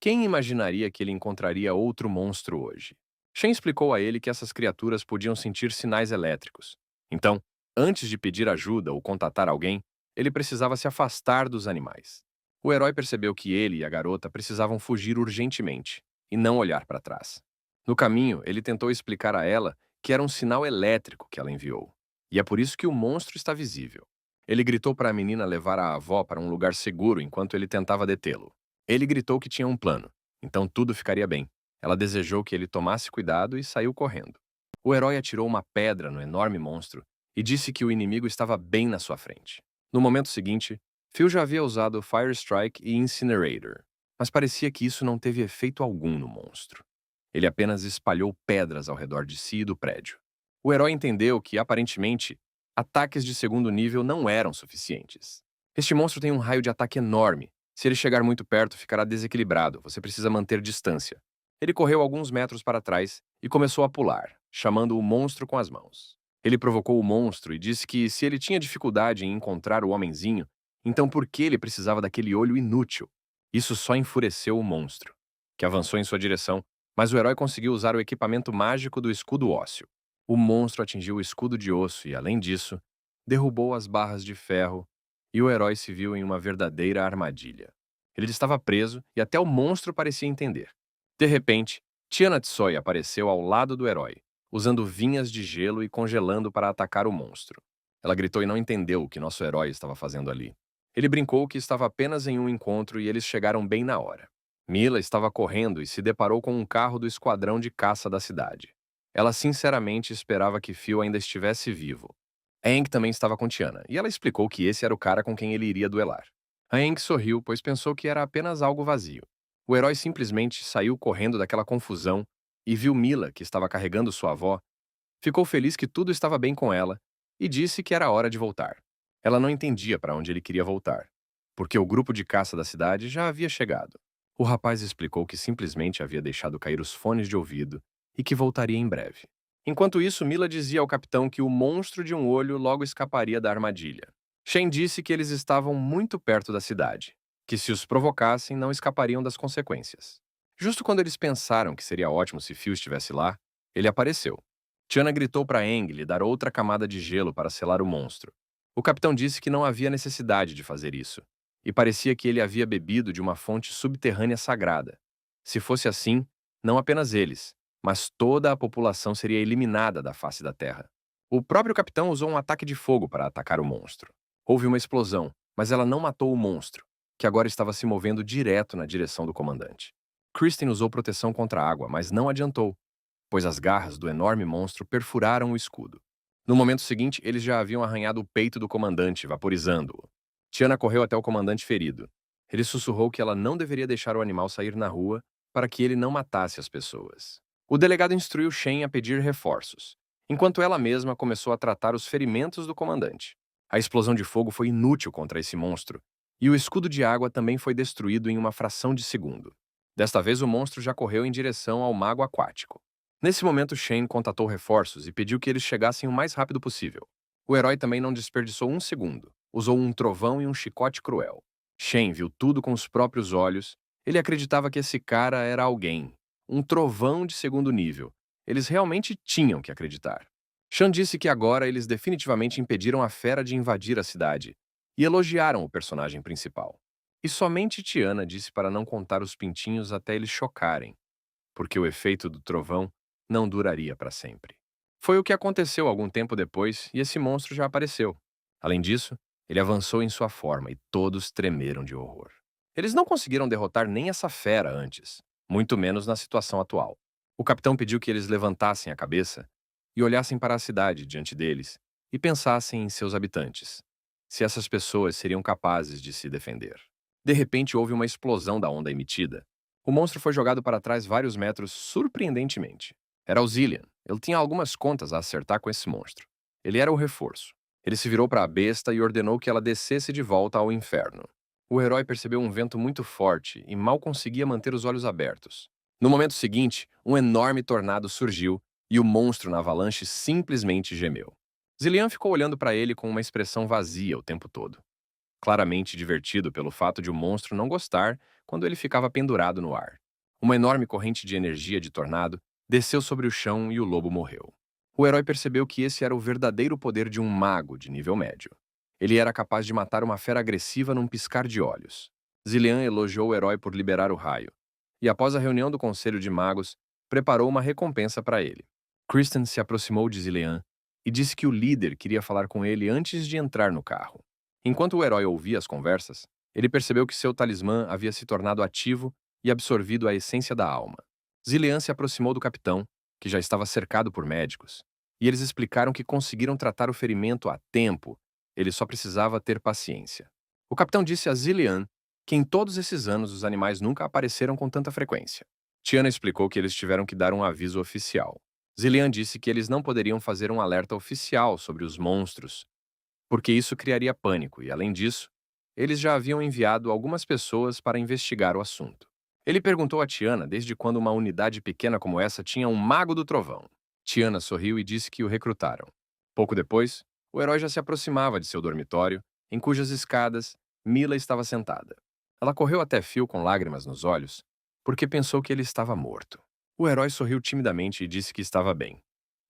[SPEAKER 1] Quem imaginaria que ele encontraria outro monstro hoje? Shen explicou a ele que essas criaturas podiam sentir sinais elétricos. Então, antes de pedir ajuda ou contatar alguém, ele precisava se afastar dos animais. O herói percebeu que ele e a garota precisavam fugir urgentemente e não olhar para trás. No caminho, ele tentou explicar a ela que era um sinal elétrico que ela enviou, e é por isso que o monstro está visível. Ele gritou para a menina levar a avó para um lugar seguro enquanto ele tentava detê-lo. Ele gritou que tinha um plano, então tudo ficaria bem. Ela desejou que ele tomasse cuidado e saiu correndo. O herói atirou uma pedra no enorme monstro e disse que o inimigo estava bem na sua frente. No momento seguinte, Phil já havia usado Fire Strike e Incinerator, mas parecia que isso não teve efeito algum no monstro. Ele apenas espalhou pedras ao redor de si e do prédio. O herói entendeu que, aparentemente, ataques de segundo nível não eram suficientes. Este monstro tem um raio de ataque enorme. Se ele chegar muito perto, ficará desequilibrado. Você precisa manter distância. Ele correu alguns metros para trás e começou a pular, chamando o monstro com as mãos. Ele provocou o monstro e disse que, se ele tinha dificuldade em encontrar o homenzinho, então por que ele precisava daquele olho inútil? Isso só enfureceu o monstro, que avançou em sua direção, mas o herói conseguiu usar o equipamento mágico do escudo ósseo. O monstro atingiu o escudo de osso e, além disso, derrubou as barras de ferro, e o herói se viu em uma verdadeira armadilha. Ele estava preso e até o monstro parecia entender. De repente, Tiana Tsoi apareceu ao lado do herói, usando vinhas de gelo e congelando para atacar o monstro. Ela gritou e não entendeu o que nosso herói estava fazendo ali. Ele brincou que estava apenas em um encontro e eles chegaram bem na hora. Mila estava correndo e se deparou com um carro do esquadrão de caça da cidade. Ela sinceramente esperava que Phil ainda estivesse vivo. Aang também estava com Tiana, e ela explicou que esse era o cara com quem ele iria duelar. Aang sorriu, pois pensou que era apenas algo vazio. O herói simplesmente saiu correndo daquela confusão e viu Mila, que estava carregando sua avó, Ficou feliz que tudo estava bem com ela e disse que era hora de voltar. Ela não entendia para onde ele queria voltar, porque o grupo de caça da cidade já havia chegado. O rapaz explicou que simplesmente havia deixado cair os fones de ouvido e que voltaria em breve. Enquanto isso, Mila dizia ao capitão que o monstro de um olho logo escaparia da armadilha. Shen disse que eles estavam muito perto da cidade, que se os provocassem não escapariam das consequências. Justo quando eles pensaram que seria ótimo se Phil estivesse lá, ele apareceu. Tiana gritou para Aang lhe dar outra camada de gelo para selar o monstro. O capitão disse que não havia necessidade de fazer isso, e parecia que ele havia bebido de uma fonte subterrânea sagrada. Se fosse assim, não apenas eles, mas toda a população seria eliminada da face da Terra. O próprio capitão usou um ataque de fogo para atacar o monstro. Houve uma explosão, mas ela não matou o monstro, que agora estava se movendo direto na direção do comandante. Kristen usou proteção contra a água, mas não adiantou, pois as garras do enorme monstro perfuraram o escudo. No momento seguinte, eles já haviam arranhado o peito do comandante, vaporizando-o. Tiana correu até o comandante ferido. Ele sussurrou que ela não deveria deixar o animal sair na rua para que ele não matasse as pessoas. O delegado instruiu Shen a pedir reforços, enquanto ela mesma começou a tratar os ferimentos do comandante. A explosão de fogo foi inútil contra esse monstro, e o escudo de água também foi destruído em uma fração de segundo. Desta vez, o monstro já correu em direção ao mago aquático. Nesse momento, Shen contatou reforços e pediu que eles chegassem o mais rápido possível. O herói também não desperdiçou um segundo. Usou um trovão e um chicote cruel. Shen viu tudo com os próprios olhos. Ele acreditava que esse cara era alguém. Um trovão de segundo nível. Eles realmente tinham que acreditar. Shan disse que agora eles definitivamente impediram a fera de invadir a cidade e elogiaram o personagem principal. E somente Tiana disse para não contar os pintinhos até eles chocarem, porque o efeito do trovão não duraria para sempre. Foi o que aconteceu algum tempo depois e esse monstro já apareceu. Além disso, ele avançou em sua forma e todos tremeram de horror. Eles não conseguiram derrotar nem essa fera antes, muito menos na situação atual. O capitão pediu que eles levantassem a cabeça e olhassem para a cidade diante deles e pensassem em seus habitantes, se essas pessoas seriam capazes de se defender. De repente, houve uma explosão da onda emitida. O monstro foi jogado para trás vários metros surpreendentemente. Era o Zillian. Ele tinha algumas contas a acertar com esse monstro. Ele era o reforço. Ele se virou para a besta e ordenou que ela descesse de volta ao inferno. O herói percebeu um vento muito forte e mal conseguia manter os olhos abertos. No momento seguinte, um enorme tornado surgiu e o monstro na avalanche simplesmente gemeu. Zillian ficou olhando para ele com uma expressão vazia o tempo todo, claramente divertido pelo fato de o monstro não gostar quando ele ficava pendurado no ar. Uma enorme corrente de energia de tornado desceu sobre o chão e o lobo morreu. O herói percebeu que esse era o verdadeiro poder de um mago de nível médio. Ele era capaz de matar uma fera agressiva num piscar de olhos. Zillian elogiou o herói por liberar o raio, e após a reunião do Conselho de Magos, preparou uma recompensa para ele. Kristen se aproximou de Zillian e disse que o líder queria falar com ele antes de entrar no carro. Enquanto o herói ouvia as conversas, ele percebeu que seu talismã havia se tornado ativo e absorvido a essência da alma. Zillian se aproximou do capitão, que já estava cercado por médicos, e eles explicaram que conseguiram tratar o ferimento a tempo, ele só precisava ter paciência. O capitão disse a Zillian que em todos esses anos os animais nunca apareceram com tanta frequência. Tiana explicou que eles tiveram que dar um aviso oficial. Zillian disse que eles não poderiam fazer um alerta oficial sobre os monstros, porque isso criaria pânico e, além disso, eles já haviam enviado algumas pessoas para investigar o assunto. Ele perguntou a Tiana desde quando uma unidade pequena como essa tinha um mago do trovão. Tiana sorriu e disse que o recrutaram. Pouco depois, o herói já se aproximava de seu dormitório, em cujas escadas Mila estava sentada. Ela correu até Phil com lágrimas nos olhos, porque pensou que ele estava morto. O herói sorriu timidamente e disse que estava bem,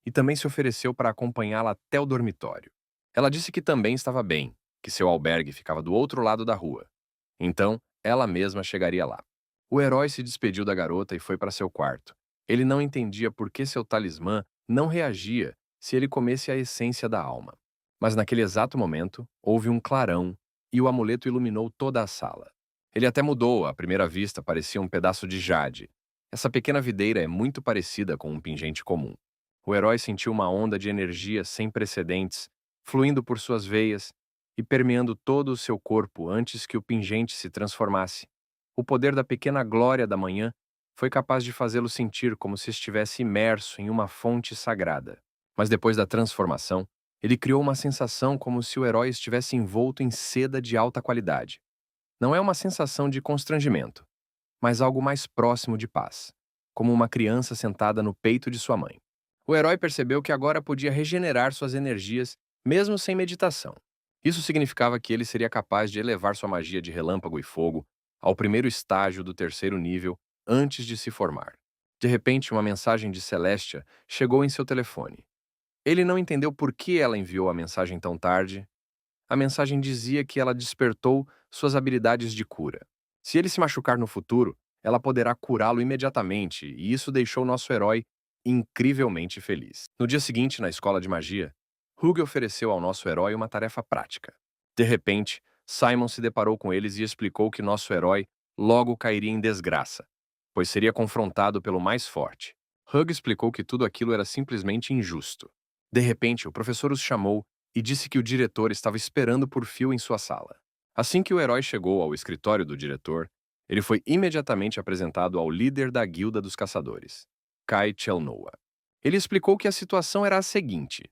[SPEAKER 1] e também se ofereceu para acompanhá-la até o dormitório. Ela disse que também estava bem, que seu albergue ficava do outro lado da rua. Então, ela mesma chegaria lá. O herói se despediu da garota e foi para seu quarto. Ele não entendia por que seu talismã não reagia se ele comesse a essência da alma. Mas naquele exato momento, houve um clarão e o amuleto iluminou toda a sala. Ele até mudou, à primeira vista parecia um pedaço de jade. Essa pequena videira é muito parecida com um pingente comum. O herói sentiu uma onda de energia sem precedentes, fluindo por suas veias e permeando todo o seu corpo antes que o pingente se transformasse. O poder da pequena glória da manhã foi capaz de fazê-lo sentir como se estivesse imerso em uma fonte sagrada. Mas depois da transformação, ele criou uma sensação como se o herói estivesse envolto em seda de alta qualidade. Não é uma sensação de constrangimento, mas algo mais próximo de paz, como uma criança sentada no peito de sua mãe. O herói percebeu que agora podia regenerar suas energias, mesmo sem meditação. Isso significava que ele seria capaz de elevar sua magia de relâmpago e fogo ao primeiro estágio do terceiro nível antes de se formar. De repente, uma mensagem de Celestia chegou em seu telefone. Ele não entendeu por que ela enviou a mensagem tão tarde. A mensagem dizia que ela despertou suas habilidades de cura. Se ele se machucar no futuro, ela poderá curá-lo imediatamente, e isso deixou nosso herói incrivelmente feliz. No dia seguinte, na escola de magia, Hugh ofereceu ao nosso herói uma tarefa prática. De repente, Simon se deparou com eles e explicou que nosso herói logo cairia em desgraça, pois seria confrontado pelo mais forte. Hugh explicou que tudo aquilo era simplesmente injusto. De repente, o professor os chamou e disse que o diretor estava esperando por Phil em sua sala. Assim que o herói chegou ao escritório do diretor, ele foi imediatamente apresentado ao líder da Guilda dos Caçadores, Kai Chelnoa. Ele explicou que a situação era a seguinte: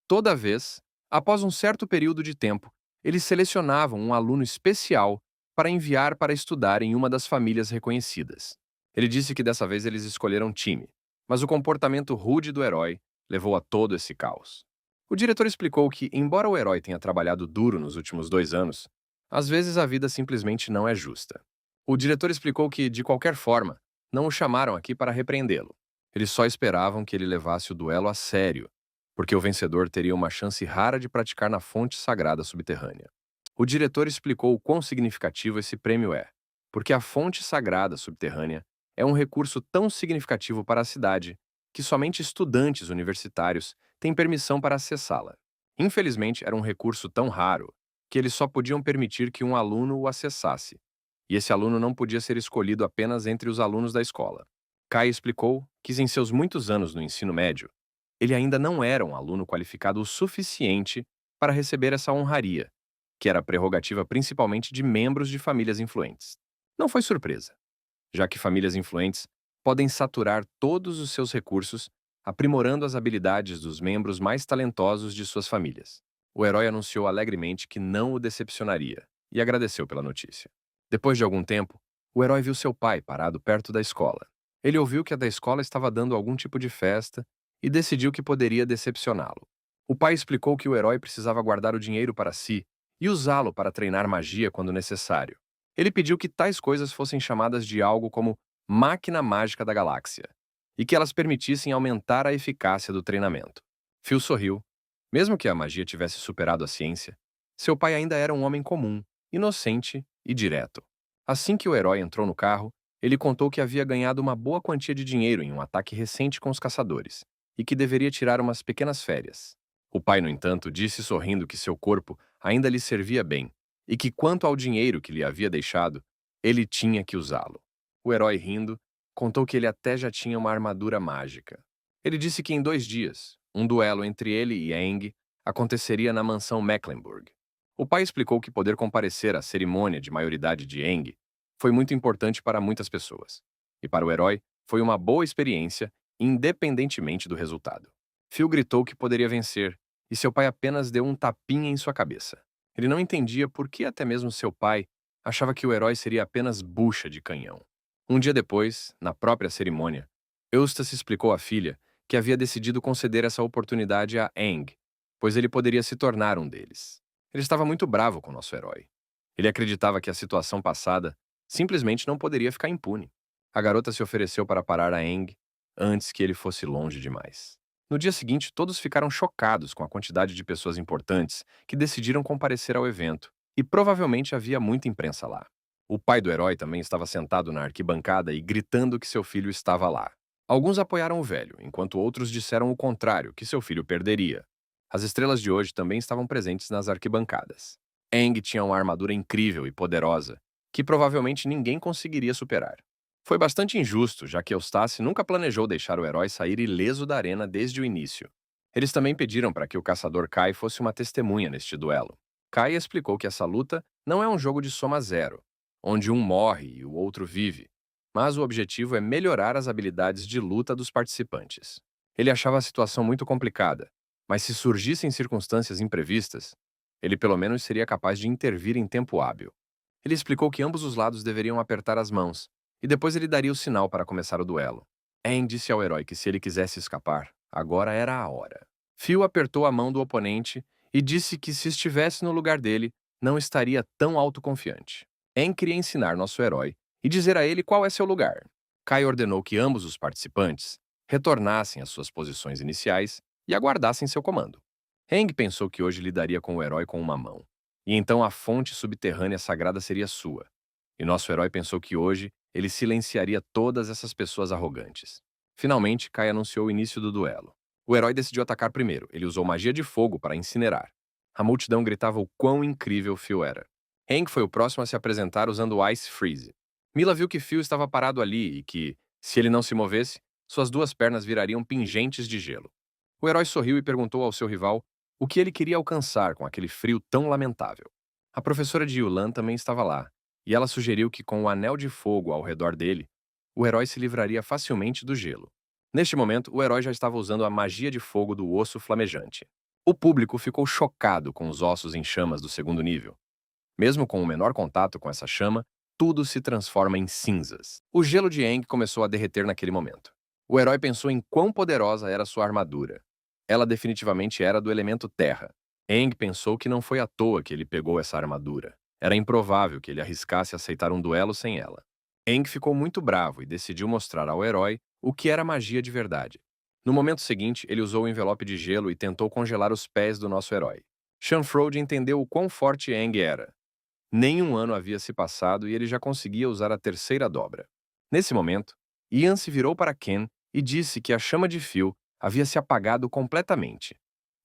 [SPEAKER 1] toda vez, após um certo período de tempo, eles selecionavam um aluno especial para enviar para estudar em uma das famílias reconhecidas. Ele disse que dessa vez eles escolheram time, mas o comportamento rude do herói levou a todo esse caos. O diretor explicou que, embora o herói tenha trabalhado duro nos últimos 2 anos, às vezes a vida simplesmente não é justa. O diretor explicou que, de qualquer forma, não o chamaram aqui para repreendê-lo. Eles só esperavam que ele levasse o duelo a sério, porque o vencedor teria uma chance rara de praticar na fonte sagrada subterrânea. O diretor explicou o quão significativo esse prêmio é, porque a fonte sagrada subterrânea é um recurso tão significativo para a cidade que somente estudantes universitários têm permissão para acessá-la. Infelizmente, era um recurso tão raro que eles só podiam permitir que um aluno o acessasse, e esse aluno não podia ser escolhido apenas entre os alunos da escola. Kai explicou que, em seus muitos anos no ensino médio, ele ainda não era um aluno qualificado o suficiente para receber essa honraria, que era prerrogativa principalmente de membros de famílias influentes. Não foi surpresa, já que famílias influentes podem saturar todos os seus recursos, aprimorando as habilidades dos membros mais talentosos de suas famílias. O herói anunciou alegremente que não o decepcionaria e agradeceu pela notícia. Depois de algum tempo, o herói viu seu pai parado perto da escola. Ele ouviu que a da escola estava dando algum tipo de festa e decidiu que poderia decepcioná-lo. O pai explicou que o herói precisava guardar o dinheiro para si e usá-lo para treinar magia quando necessário. Ele pediu que tais coisas fossem chamadas de algo como máquina mágica da galáxia e que elas permitissem aumentar a eficácia do treinamento. Phil sorriu. Mesmo que a magia tivesse superado a ciência, seu pai ainda era um homem comum, inocente e direto. Assim que o herói entrou no carro, ele contou que havia ganhado uma boa quantia de dinheiro em um ataque recente com os caçadores e que deveria tirar umas pequenas férias. O pai, no entanto, disse sorrindo que seu corpo ainda lhe servia bem e que, quanto ao dinheiro que lhe havia deixado, ele tinha que usá-lo. O herói, rindo, contou que ele até já tinha uma armadura mágica. Ele disse que em 2 dias, um duelo entre ele e Aang aconteceria na mansão Mecklenburg. O pai explicou que poder comparecer à cerimônia de maioridade de Aang foi muito importante para muitas pessoas, e para o herói foi uma boa experiência, independentemente do resultado. Phil gritou que poderia vencer, e seu pai apenas deu um tapinha em sua cabeça. Ele não entendia por que até mesmo seu pai achava que o herói seria apenas bucha de canhão. Um dia depois, na própria cerimônia, Eustace explicou à filha que havia decidido conceder essa oportunidade a Aang, pois ele poderia se tornar um deles. Ele estava muito bravo com nosso herói. Ele acreditava que a situação passada simplesmente não poderia ficar impune. A garota se ofereceu para parar a Aang antes que ele fosse longe demais. No dia seguinte, todos ficaram chocados com a quantidade de pessoas importantes que decidiram comparecer ao evento, e provavelmente havia muita imprensa lá. O pai do herói também estava sentado na arquibancada e gritando que seu filho estava lá. Alguns apoiaram o velho, enquanto outros disseram o contrário, que seu filho perderia. As estrelas de hoje também estavam presentes nas arquibancadas. Aang tinha uma armadura incrível e poderosa, que provavelmente ninguém conseguiria superar. Foi bastante injusto, já que Eustace nunca planejou deixar o herói sair ileso da arena desde o início. Eles também pediram para que o caçador Kai fosse uma testemunha neste duelo. Kai explicou que essa luta não é um jogo de soma zero, onde um morre e o outro vive, mas o objetivo é melhorar as habilidades de luta dos participantes. Ele achava a situação muito complicada, mas se surgissem circunstâncias imprevistas, ele pelo menos seria capaz de intervir em tempo hábil. Ele explicou que ambos os lados deveriam apertar as mãos, e depois ele daria o sinal para começar o duelo. Aang disse ao herói que se ele quisesse escapar, agora era a hora. Phil apertou a mão do oponente e disse que se estivesse no lugar dele, não estaria tão autoconfiante. Aang queria ensinar nosso herói e dizer a ele qual é seu lugar. Kai ordenou que ambos os participantes retornassem às suas posições iniciais e aguardassem seu comando. Aang pensou que hoje lidaria com o herói com uma mão, e então a fonte subterrânea sagrada seria sua. E nosso herói pensou que hoje ele silenciaria todas essas pessoas arrogantes. Finalmente, Kai anunciou o início do duelo. O herói decidiu atacar primeiro. Ele usou magia de fogo para incinerar. A multidão gritava o quão incrível Phil era. Aang foi o próximo a se apresentar usando o Ice Freeze. Mila viu que Phil estava parado ali e que, se ele não se movesse, suas duas pernas virariam pingentes de gelo. O herói sorriu e perguntou ao seu rival o que ele queria alcançar com aquele frio tão lamentável. A professora de Yulan também estava lá, e ela sugeriu que com o anel de fogo ao redor dele, o herói se livraria facilmente do gelo. Neste momento, o herói já estava usando a magia de fogo do osso flamejante. O público ficou chocado com os ossos em chamas do segundo nível. Mesmo com o menor contato com essa chama, tudo se transforma em cinzas. O gelo de Aang começou a derreter naquele momento. O herói pensou em quão poderosa era sua armadura. Ela definitivamente era do elemento terra. Aang pensou que não foi à toa que ele pegou essa armadura. Era improvável que ele arriscasse aceitar um duelo sem ela. Aang ficou muito bravo e decidiu mostrar ao herói o que era magia de verdade. No momento seguinte, ele usou o envelope de gelo e tentou congelar os pés do nosso herói. Shanfrode entendeu o quão forte Aang era. Nem um ano havia se passado e ele já conseguia usar a terceira dobra. Nesse momento, Ian se virou para Ken e disse que a chama de Phil havia se apagado completamente,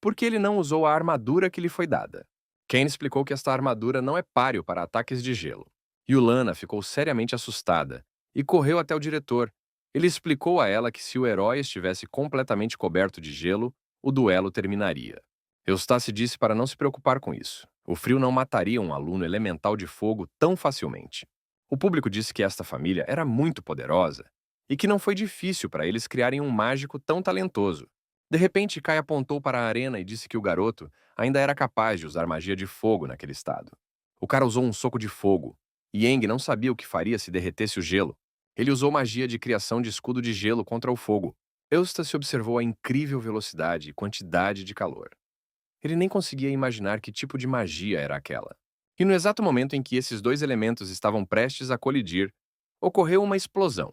[SPEAKER 1] porque ele não usou a armadura que lhe foi dada. Ken explicou que esta armadura não é páreo para ataques de gelo. Yulana ficou seriamente assustada e correu até o diretor. Ele explicou a ela que se o herói estivesse completamente coberto de gelo, o duelo terminaria. Eustace disse para não se preocupar com isso. O frio não mataria um aluno elemental de fogo tão facilmente. O público disse que esta família era muito poderosa e que não foi difícil para eles criarem um mágico tão talentoso. De repente, Kai apontou para a arena e disse que o garoto ainda era capaz de usar magia de fogo naquele estado. O cara usou um soco de fogo, e Aang não sabia o que faria se derretesse o gelo. Ele usou magia de criação de escudo de gelo contra o fogo. Eustace observou a incrível velocidade e quantidade de calor. Ele nem conseguia imaginar que tipo de magia era aquela. E no exato momento em que esses dois elementos estavam prestes a colidir, ocorreu uma explosão.